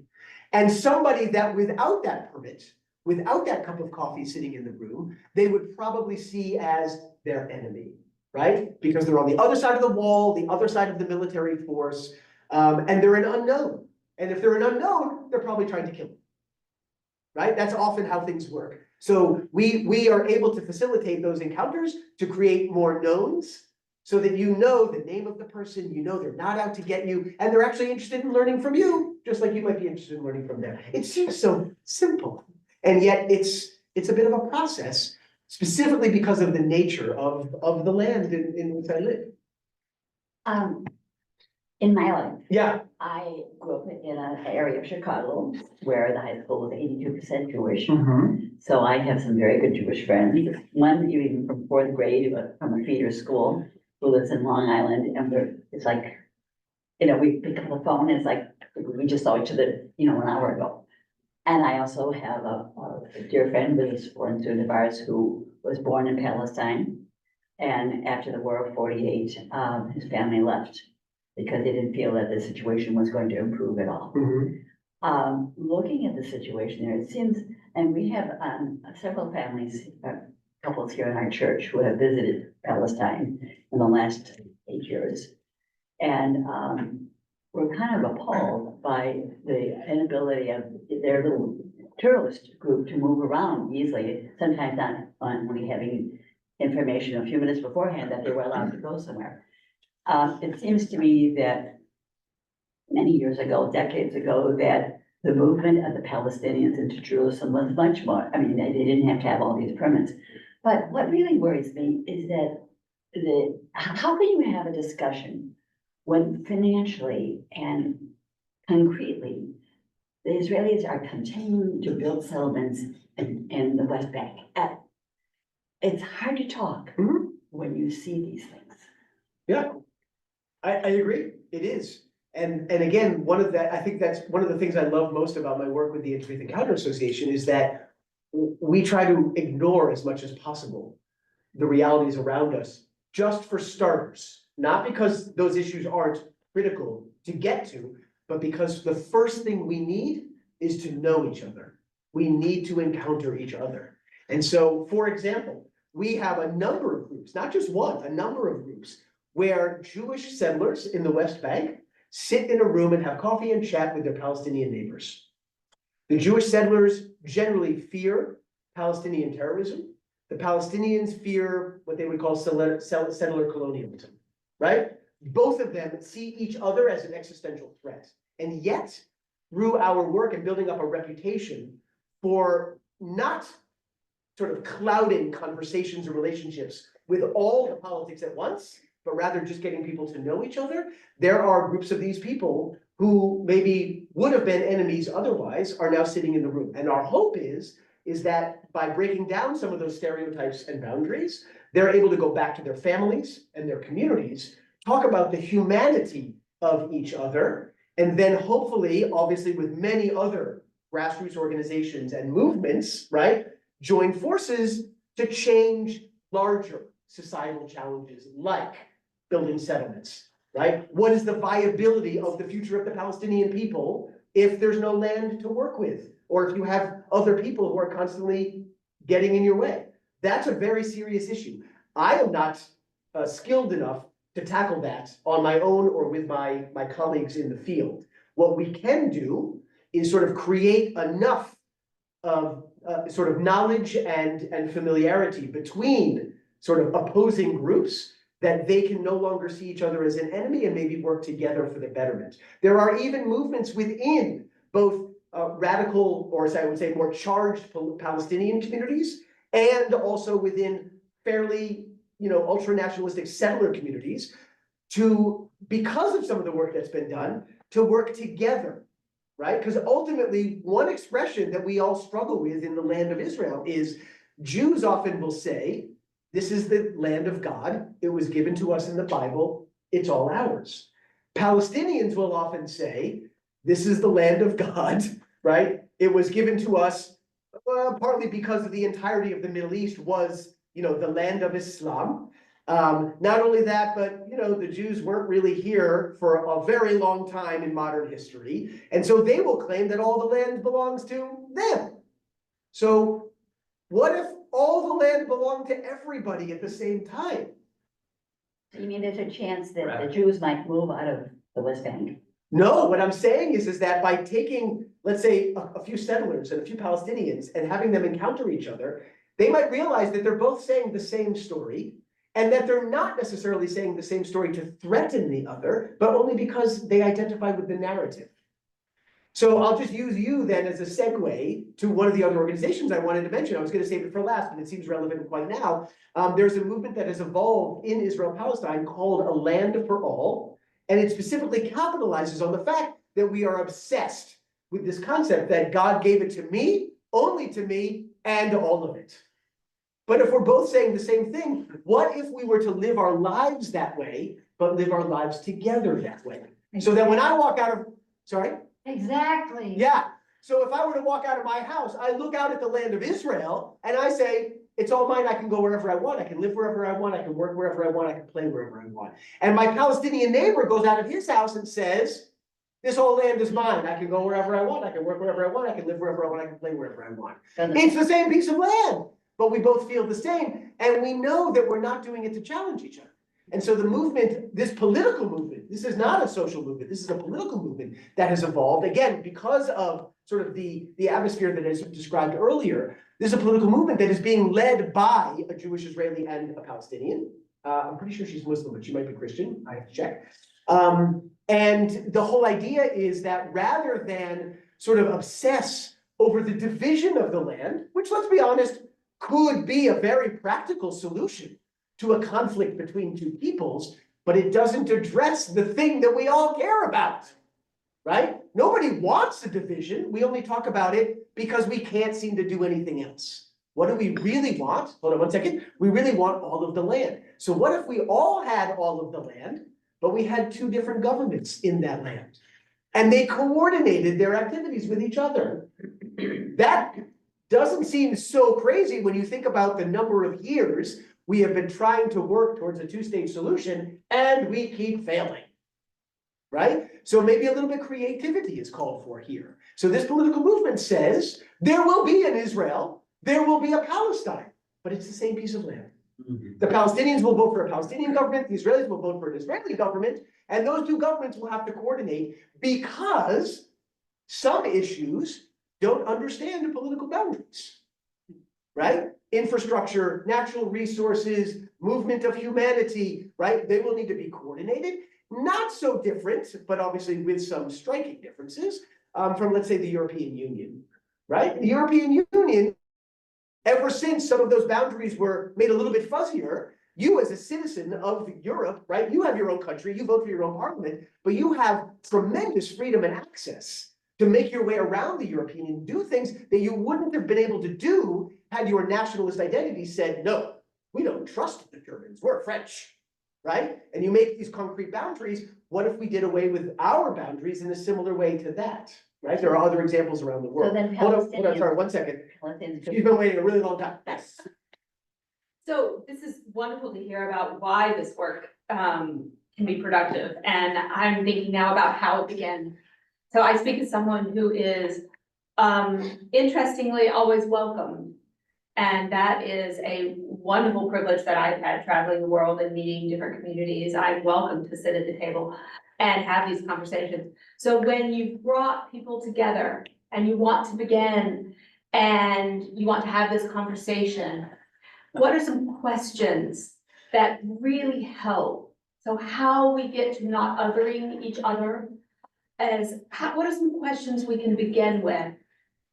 And somebody that without that permit, without that cup of coffee sitting in the room, they would probably see as their enemy, right? Because they're on the other side of the wall, the other side of the military force, and they're an unknown. And if they're an unknown, they're probably trying to kill them, right? That's often how things work. So we are able to facilitate those encounters to create more knowns, so that you know the name of the person, you know they're not out to get you, and they're actually interested in learning from you, just like you might be interested in learning from them. It seems so simple, and yet it's a bit of a process, specifically because of the nature of the land in which I live. In my life, Yeah. I grew up in an area of Chicago where the high school was 82% Jewish. So I have some very good Jewish friends. One even from fourth grade, from a feeder school, who lives in Long Island, and it's like, you know, we pick up the phone, and it's like, we just saw each other, you know, an hour ago. And I also have a dear friend, who is a foreign student of ours, who was born in Palestine. And after the war of 48, his family left because they didn't feel that the situation was going to improve at all. Looking at the situation there, it seems, and we have several families, couples here in our church who have visited Palestine in the last 8 years. And we're kind of appalled by the inability of their little tourist group to move around easily, sometimes not only having information a few minutes beforehand that they were allowed to go somewhere. It seems to me that many years ago, decades ago, that the movement of the Palestinians into Jerusalem was much more, I mean, they didn't have to have all these permits. But what really worries me is that how can you have a discussion when financially and concretely, the Israelis are continuing to build settlements in the West Bank? It's hard to talk when you see these things. Yeah, I agree, it is. And again, I think that's one of the things I love most about my work with the Interfaith Encounter Association is that we try to ignore as much as possible the realities around us, just for starters, not because those issues aren't critical to get to, but because the first thing we need is to know each other. We need to encounter each other. And so, for example, we have a number of groups groups, not just one, a number of groups, where Jewish settlers in the West Bank sit in a room and have coffee and chat with their Palestinian neighbors. The Jewish settlers generally fear Palestinian terrorism. The Palestinians fear what they would call settler colonialism, right? Both of them see each other as an existential threat. And yet, through our work and building up a reputation for not sort of clouding conversations or relationships with all the politics at once, but rather just getting people to know each other, there are groups of these people who maybe would have been enemies otherwise are now sitting in the room. And our hope is that by breaking down some of those stereotypes and boundaries, they're able to go back to their families and their communities, talk about the humanity of each other, and then hopefully, obviously with many other grassroots organizations and movements, right, join forces to change larger societal challenges like building settlements, right? What is the viability of the future of the Palestinian people if there's no land to work with, or if you have other people who are constantly getting in your way? That's a very serious issue. I am not skilled enough to tackle that on my own or with my colleagues in the field. What we can do is sort of create enough of sort of knowledge and familiarity between sort of opposing groups that they can no longer see each other as an enemy and maybe work together for the betterment. There are even movements within both radical, or as I would say, more charged Palestinian communities, and also within fairly, ultra-nationalistic settler communities, because of some of the work that's been done, to work together, right? Because ultimately, one expression that we all struggle with in the land of Israel is Jews often will say, this is the land of God. It was given to us in the Bible. It's all ours. Palestinians will often say, this is the land of God, right? It was given to us partly because of the entirety of the Middle East was, the land of Islam. Not only that, but, the Jews weren't really here for a very long time in modern history. And so they will claim that all the land belongs to them. So what if all the land belonged to everybody at the same time? You mean there's a chance that the Jews might move out of the West Bank? No, what I'm saying is that by taking, let's say, a few settlers and a few Palestinians and having them encounter each other, they might realize that they're both saying the same story, and that they're not necessarily saying the same story to threaten the other, but only because they identify with the narrative. So I'll just use you then as a segue to one of the other organizations I wanted to mention. I was going to save it for last, but it seems relevant quite now. There's a movement that has evolved in Israel-Palestine called A Land for All, and it specifically capitalizes on the fact that we are obsessed with this concept that God gave it to me, only to me, and all of it. But if we're both saying the same thing, what if we were to live our lives that way, but live our lives together that way? So that when I walk out of, sorry? Exactly. Yeah. So if I were to walk out of my house, I look out at the land of Israel and I say, it's all mine. I can go wherever I want. I can live wherever I want. I can work wherever I want. I can play wherever I want. And my Palestinian neighbor goes out of his house and says, this whole land is mine. I can go wherever I want. I can work wherever I want. I can live wherever I want. I can play wherever I want. It's the same piece of land, but we both feel the same. And we know that we're not doing it to challenge each other. And so the movement, this political movement, this is not a social movement, this is a political movement that has evolved, again, because of sort of the atmosphere that is described earlier. This is a political movement that is being led by a Jewish Israeli and a Palestinian. I'm pretty sure she's Muslim, but she might be Christian. I have to check. And the whole idea is that rather than sort of obsess over the division of the land, which, let's be honest, could be a very practical solution to a conflict between two peoples, but it doesn't address the thing that we all care about, right? Nobody wants a division. We only talk about it because we can't seem to do anything else. What do we really want? Hold on one second. We really want all of the land. So what if we all had all of the land, but we had two different governments in that land, and they coordinated their activities with each other? That doesn't seem so crazy when you think about the number of years we have been trying to work towards a two-state solution, and we keep failing, right? So maybe a little bit of creativity is called for here. So this political movement says there will be an Israel, there will be a Palestine, but it's the same piece of land. The Palestinians will vote for a Palestinian government, the Israelis will vote for an Israeli government, and those two governments will have to coordinate because some issues don't understand the political boundaries, right? Infrastructure, natural resources, movement of humanity, right? They will need to be coordinated. Not so different, but obviously with some striking differences from, let's say, the European Union, right? The European Union, ever since some of those boundaries were made a little bit fuzzier, you as a citizen of Europe, right? You have your own country, you vote for your own parliament, but you have tremendous freedom and access to make your way around the European Union, do things that you wouldn't have been able to do had your nationalist identity said, no, we don't trust the Germans, we're French, right? And you make these concrete boundaries. What if we did away with our boundaries in a similar way to that, right? There are other examples around the world. then Hold on, Palestinians- sorry, 1 second. Palestinians You've been waiting a really long time. Yes. So this is wonderful to hear about why this work can be productive, and I'm thinking now about how it began. So I speak as someone who is interestingly always welcome. And that is a wonderful privilege that I've had traveling the world and meeting different communities. I'm welcome to sit at the table and have these conversations. So when you've brought people together and you want to begin and you want to have this conversation, what are some questions that really help? So how we get to not othering each other what are some questions we can begin with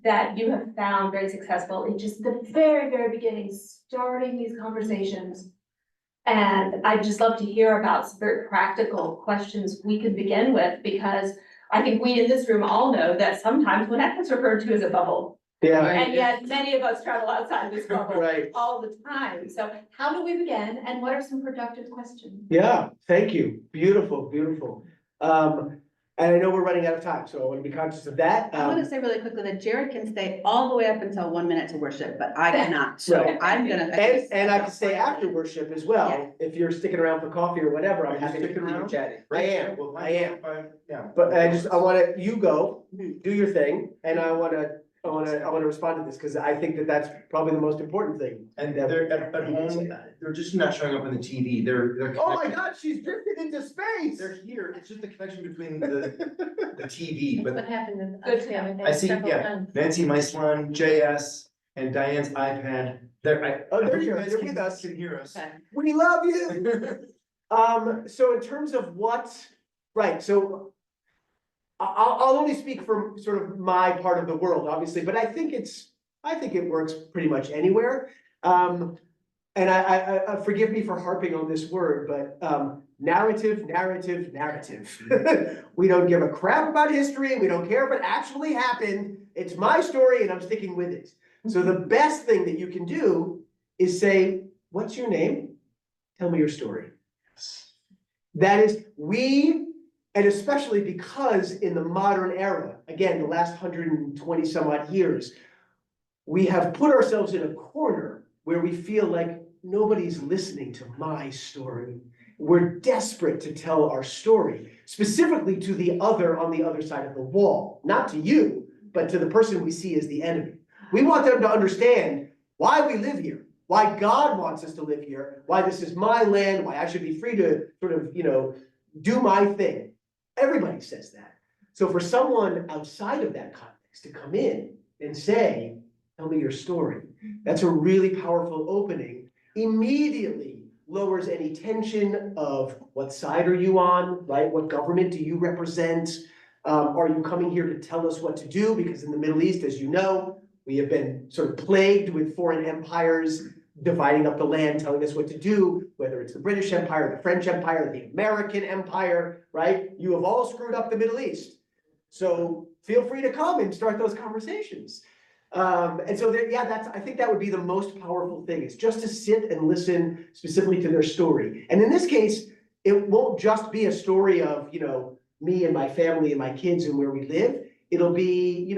that you have found very successful in just the very, very beginning, starting these conversations? And I'd just love to hear about some very practical questions we can begin with, because I think we in this room all know that sometimes Lynette is referred to as a bubble. Yeah, And yet many of us travel outside this bubble right. all the time. So how do we begin, and what are some productive questions? Yeah, thank you. Beautiful, beautiful. And I know we're running out of time, so I want to be conscious of that. I want to say really quickly that Jared can stay all the way up until 1 minute to worship, but I cannot, so Right. I'm gonna. And I can stay after worship as well, if you're sticking around for coffee or whatever, I'm Are you happy to sticking continue around? chatting. I Right, am, well, I am. Yeah. But I wanna, you go, do your thing, and I wanna respond to this, because I think that that's probably the most important thing. And they're at home, they're just not showing up on the TV, they're. Oh my God, she's drifted into space. They're here, it's just the connection between the TV, but What happened in. Good to know. I see, yeah, Nancy, my son, JS, and Diane's iPad, they're. Oh, there I you go, guys you're can- with us. Can hear us. We love you. So in terms of what, right, so I'll only speak from sort of my part of the world, obviously, but I think it works pretty much anywhere. And I forgive me for harping on this word, but narrative. We don't give a crap about history. We don't care if it actually happened. It's my story and I'm sticking with it. So the best thing that you can do is say, what's your name? Tell me your story. That is, and especially because in the modern era, again, the last 120 some odd years, we have put ourselves in a corner where we feel like nobody's listening to my story. We're desperate to tell our story, specifically to the other on the other side of the wall, not to you, but to the person we see as the enemy. We want them to understand why we live here, why God wants us to live here, why this is my land, why I should be free to sort of, do my thing. Everybody says that. So for someone outside of that context to come in and say, tell me your story, that's a really powerful opening. Immediately lowers any tension of what side are you on, right? What government do you represent? Are you coming here to tell us what to do? Because in the Middle East, as you know, we have been sort of plagued with foreign empires dividing up the land, telling us what to do, whether it's the British Empire, the French Empire, the American Empire, right? You have all screwed up the Middle East. So feel free to come and start those conversations. And so there, yeah, I think that would be the most powerful thing, is just to sit and listen specifically to their story. And in this case, it won't just be a story of, me and my family and my kids and where we live. It'll be,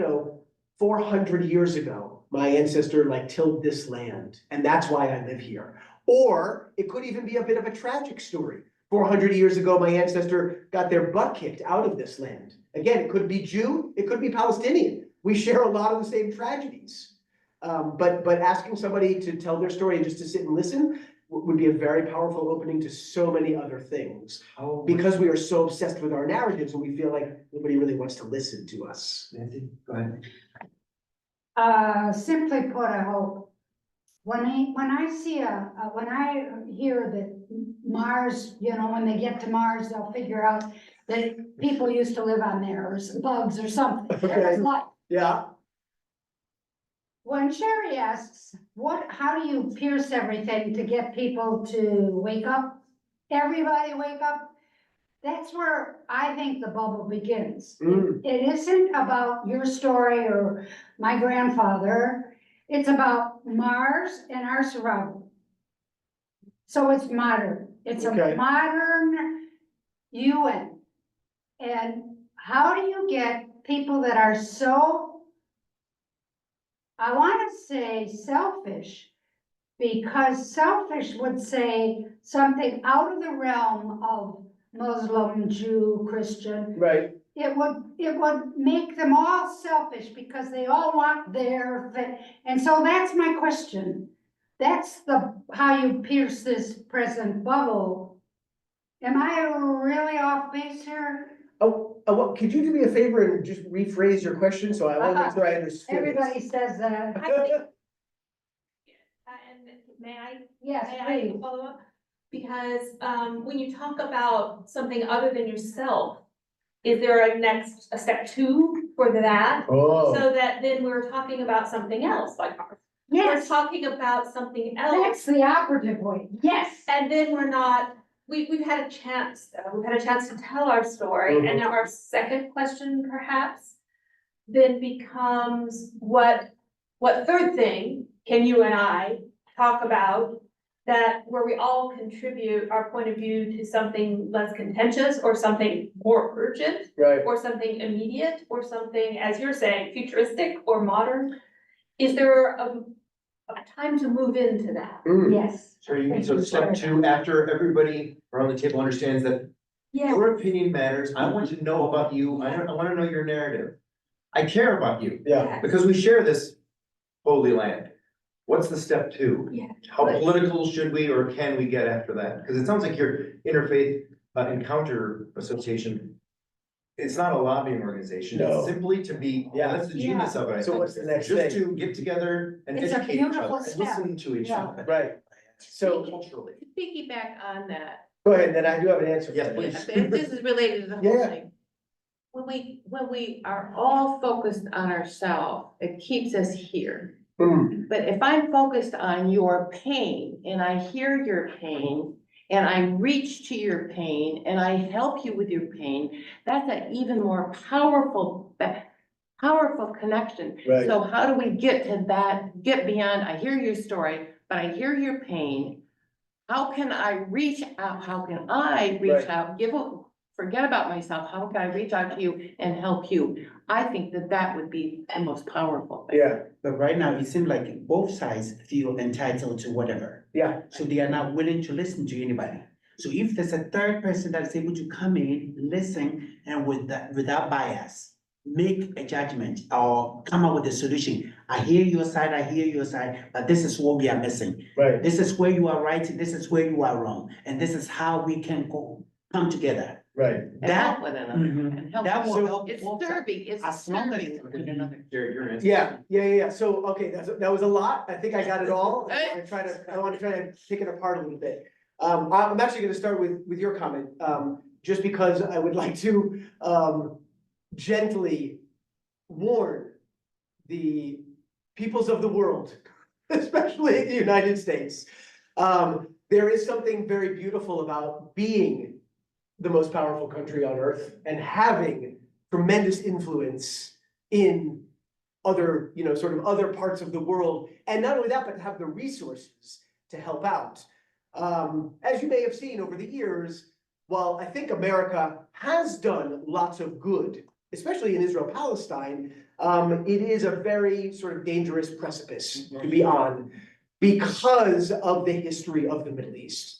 400 years ago, my ancestor tilled this land, and that's why I live here. Or it could even be a bit of a tragic story. 400 years ago, my ancestor got their butt kicked out of this land. Again, it could be Jew, it could be Palestinian. We share a lot of the same tragedies. But asking somebody to tell their story and just to sit and listen, would be a very powerful opening to so many other things. How? Because we are so obsessed with our narratives and we feel like nobody really wants to listen to us. Nancy, go ahead. Simply put, I hope, when I hear that Mars, when they get to Mars, they'll figure out that people used to live on there, or some bugs or something. Okay. It's like, Yeah, when Sherry asks, how do you pierce everything to get people to wake up? Everybody wake up? That's where I think the bubble begins. Mm. It isn't about your story or my grandfather. It's about Mars and our survival. So it's modern. It's Okay. a modern UN. And how do you get people that are so, I want to say selfish, because selfish would say something out of the realm of Muslim, Jew, Christian. right. It would make them all selfish because they all want their thing. And so that's my question. That's how you pierce this present bubble. Am I really off base here? Well, could you do me a favor and just rephrase your question? So I want to make sure I understood it. Everybody says that. And may I Yes, May I please. follow up? Because when you talk about something other than yourself, is there a step two for that? Oh, So that then we're talking about something else, like we're Yes, talking about something that's else, the operative point. Yes. and then we're not, we've had a chance, to tell our story, Mhm. and now our second question perhaps then becomes what third thing can you and I talk about that where we all contribute our point of view to something less contentious or something more urgent right. or something immediate or something, as you're saying, futuristic or modern? Is there a time to move into that? Mm. Yes. So you mean, so step two, after everybody around the table understands that Yeah, your opinion matters, I want to know about you, I want to know your narrative. I care about you, Yeah, because we share this holy land. What's the step two? Yeah. How political should we or can we get after that? Because it sounds like your interfaith encounter association, it's not a lobbying organization, No. it's simply to be, yeah, that's the genius of it, I so think. what's the next Just thing? to get together and It's a educate each beautiful other, and step. listen to each Yeah. other. Right. So, Culturally. To piggyback on that, go ahead, then I do have an answer. Yes, for you. please. and this is related to the Yeah. whole thing. When we are all focused on ourselves, it keeps us here. Mm. But if I'm focused on your pain and I hear your pain and I reach to your pain and I help you with your pain, that's an even more powerful connection. Right. So how do we get to that, get beyond, I hear your story, but I hear your pain. How can I reach out? How can I reach Right. out? Forget about myself. How can I reach out to you and help you? I think that would be the most powerful thing. Yeah, But right now, it seems like both sides feel entitled to whatever. yeah, So they are not willing to listen to anybody. So if there's a third person that is able to come in, listen, and without bias, make a judgment or come up with a solution. I hear your side, but this is what we are missing. right. This is where you are right, this is where you are wrong, and this is how we can come together. Right. And That, help one another. Mhm. And help. That will So- help It's both sides. serving, it's As long as- serving one another. Jared, your answer. Yeah. So, okay, that was a lot. I think I got it all. I want to try to pick it apart a little bit. I'm actually gonna start with your comment, just because I would like to, gently warn the peoples of the world, especially the United States. There is something very beautiful about being the most powerful country on earth and having tremendous influence in other, sort of other parts of the world. And not only that, but to have the resources to help out. As you may have seen over the years, while I think America has done lots of good, especially in Israel-Palestine, it is a very sort of dangerous precipice to be on because of the history of the Middle East.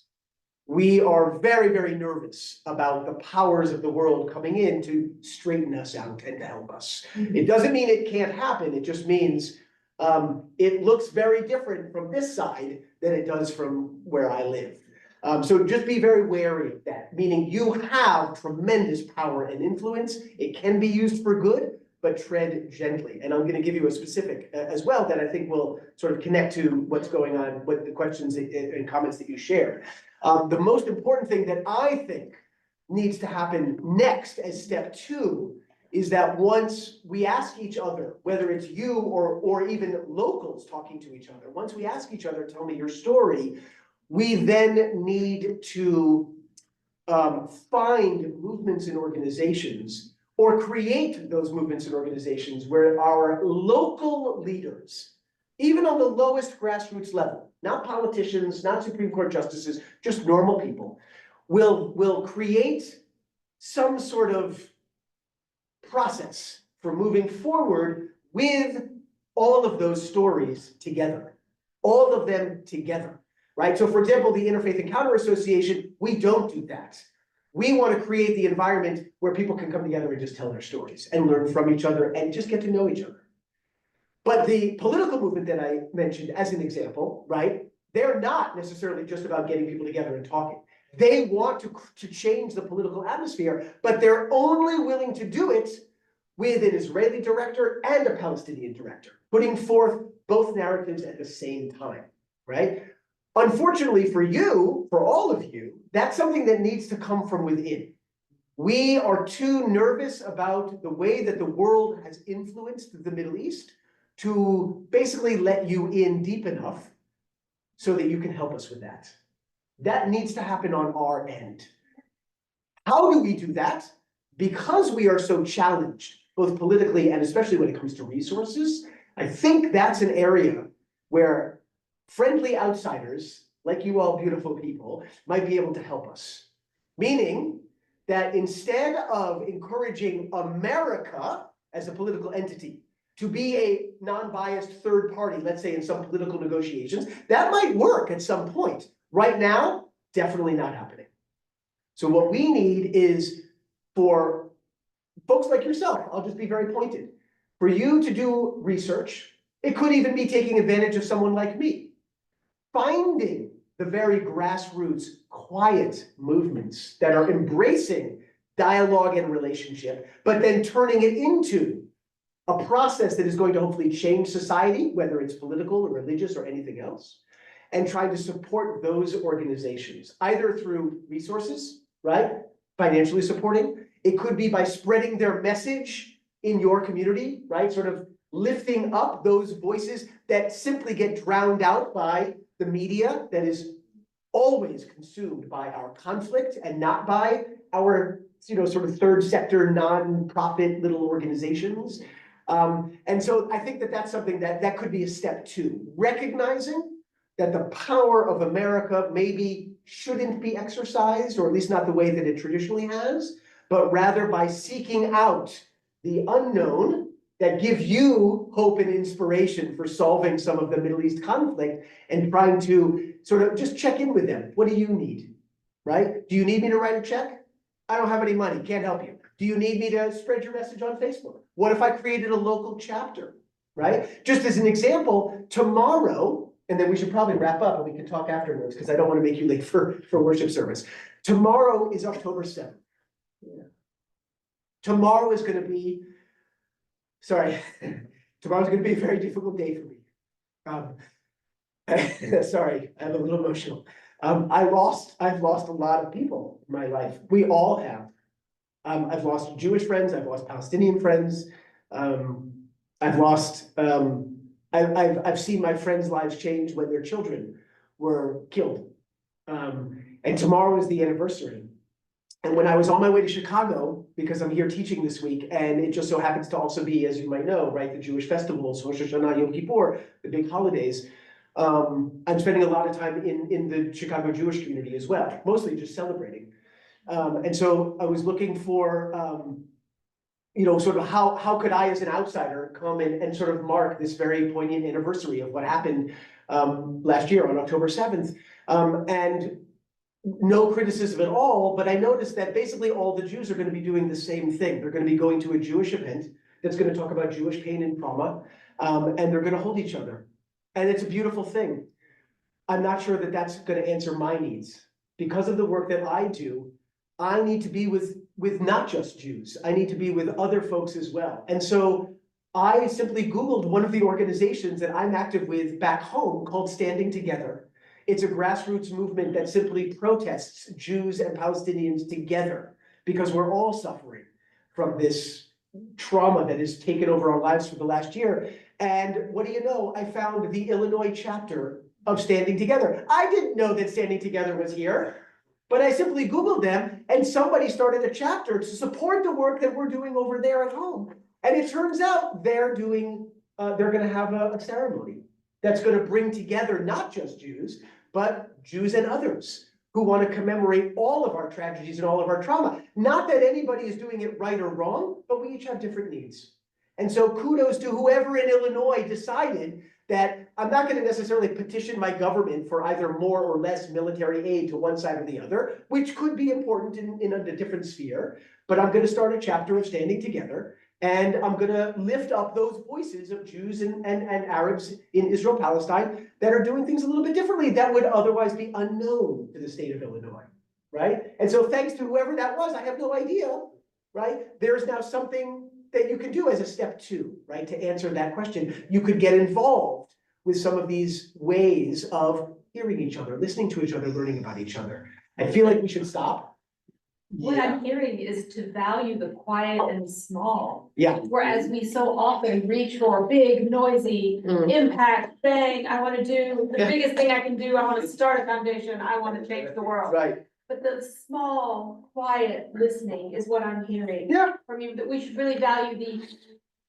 We are very, very nervous about the powers of the world coming in to straighten us out and to help us. It doesn't mean it can't happen, it just means it looks very different from this side than it does from where I live. So just be very wary of that, meaning you have tremendous power and influence. It can be used for good, but tread gently. And I'm going to give you a specific as well that I think will sort of connect to what's going on, what the questions and comments that you shared. The most important thing that I think needs to happen next as step 2 is that once we ask each other, whether it's you or even locals talking to each other, once we ask each other, tell me your story, we then need to find movements and organizations or create those movements and organizations where our local leaders, even on the lowest grassroots level, not politicians, not Supreme Court justices, just normal people, will create some sort of process for moving forward with all of those stories together, all of them together, right? So for example, the Interfaith Encounter Association, we don't do that. We want to create the environment where people can come together and just tell their stories and learn from each other and just get to know each other. But the political movement that I mentioned as an example, right? They're not necessarily just about getting people together and talking. They want to change the political atmosphere, but they're only willing to do it with an Israeli director and a Palestinian director, putting forth both narratives at the same time, right? Unfortunately for you, for all of you, that's something that needs to come from within. We are too nervous about the way that the world has influenced the Middle East to basically let you in deep enough so that you can help us with that. That needs to happen on our end. How do we do that? Because we are so challenged, both politically and especially when it comes to resources, I think that's an area where friendly outsiders, like you all beautiful people, might be able to help us. Meaning that instead of encouraging America as a political entity to be a non-biased third party, let's say in some political negotiations, that might work at some point. Right now, definitely not happening. So what we need is for folks like yourself, I'll just be very pointed, for you to do research. It could even be taking advantage of someone like me, finding the very grassroots, quiet movements that are embracing dialogue and relationship, but then turning it into a process that is going to hopefully change society, whether it's political or religious or anything else, and trying to support those organizations, either through resources, right? Financially supporting. It could be by spreading their message in your community, right? Sort of lifting up those voices that simply get drowned out by the media that is always consumed by our conflict and not by our, sort of third sector, non-profit little organizations. And so I think that that's something that could be a step 2, recognizing that the power of America maybe shouldn't be exercised, or at least not the way that it traditionally has, but rather by seeking out the unknown that give you hope and inspiration for solving some of the Middle East conflict and trying to sort of just check in with them. What do you need, right? Do you need me to write a check? I don't have any money, can't help you. Do you need me to spread your message on Facebook? What if I created a local chapter, right? Just as an example, tomorrow, and then we should probably wrap up and we can talk afterwards because I don't want to make you late for worship service. Tomorrow is October 7th. Yeah. Tomorrow is going to be, tomorrow's going to be a very difficult day for me. Sorry, I'm a little emotional. I've lost a lot of people in my life. We all have. I've lost Jewish friends. I've lost Palestinian friends. I've seen my friends' lives change when their children were killed. And tomorrow is the anniversary. And when I was on my way to Chicago, because I'm here teaching this week, and it just so happens to also be, as you might know, right, the Jewish festivals, Rosh Hashanah, Yom Kippur, the big holidays. I'm spending a lot of time in the Chicago Jewish community as well, mostly just celebrating. And so I was looking for, sort of how could I as an outsider come and sort of mark this very poignant anniversary of what happened last year on October 7th. And no criticism at all, but I noticed that basically all the Jews are going to be doing the same thing. They're going to be going to a Jewish event that's going to talk about Jewish pain and trauma, and they're going to hold each other. And it's a beautiful thing. I'm not sure that that's gonna answer my needs. Because of the work that I do, I need to be with not just Jews, I need to be with other folks as well. And so I simply Googled one of the organizations that I'm active with back home called Standing Together. It's a grassroots movement that simply protests Jews and Palestinians together because we're all suffering from this trauma that has taken over our lives for the last year. And what do you know? I found the Illinois chapter of Standing Together. I didn't know that Standing Together was here, but I simply Googled them and somebody started a chapter to support the work that we're doing over there at home. And it turns out they're gonna have a ceremony that's gonna bring together not just Jews, but Jews and others who want to commemorate all of our tragedies and all of our trauma. Not that anybody is doing it right or wrong, but we each have different needs. And so kudos to whoever in Illinois decided that I'm not going to necessarily petition my government for either more or less military aid to one side or the other, which could be important in a different sphere, but I'm going to start a chapter of Standing Together. And I'm gonna lift up those voices of Jews and Arabs in Israel, Palestine, that are doing things a little bit differently that would otherwise be unknown to the state of Illinois, right? And so thanks to whoever that was, I have no idea, right? There's now something that you can do as a step 2, right? To answer that question, you could get involved with some of these ways of hearing each other, listening to each other, learning about each other. I feel like we should stop. What I'm hearing is to value the quiet and small. Yeah. Whereas we so often reach for big, noisy, impact, bang, I wanna do the Yeah. biggest thing I can do, I wanna start a foundation, I wanna change the world. Right. But the small, quiet listening is what I'm hearing. Yeah. From you, that we should really value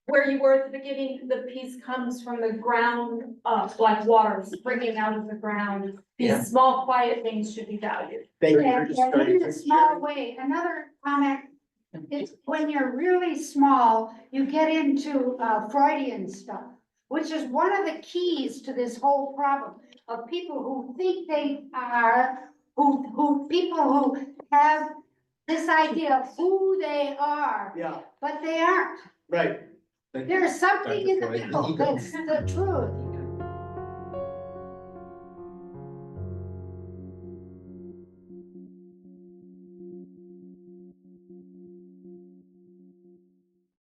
where you were at the beginning, the peace comes from the ground up, like water springing out of the ground. Yeah. These small, quiet things should be valued. Thank you. And in a small way, another comment, it's when you're really small, you get into Freudian stuff, which is one of the keys to this whole problem of people who think they are, people who have this idea of who they are, Yeah, but they aren't. right. There's something in the middle that's the truth.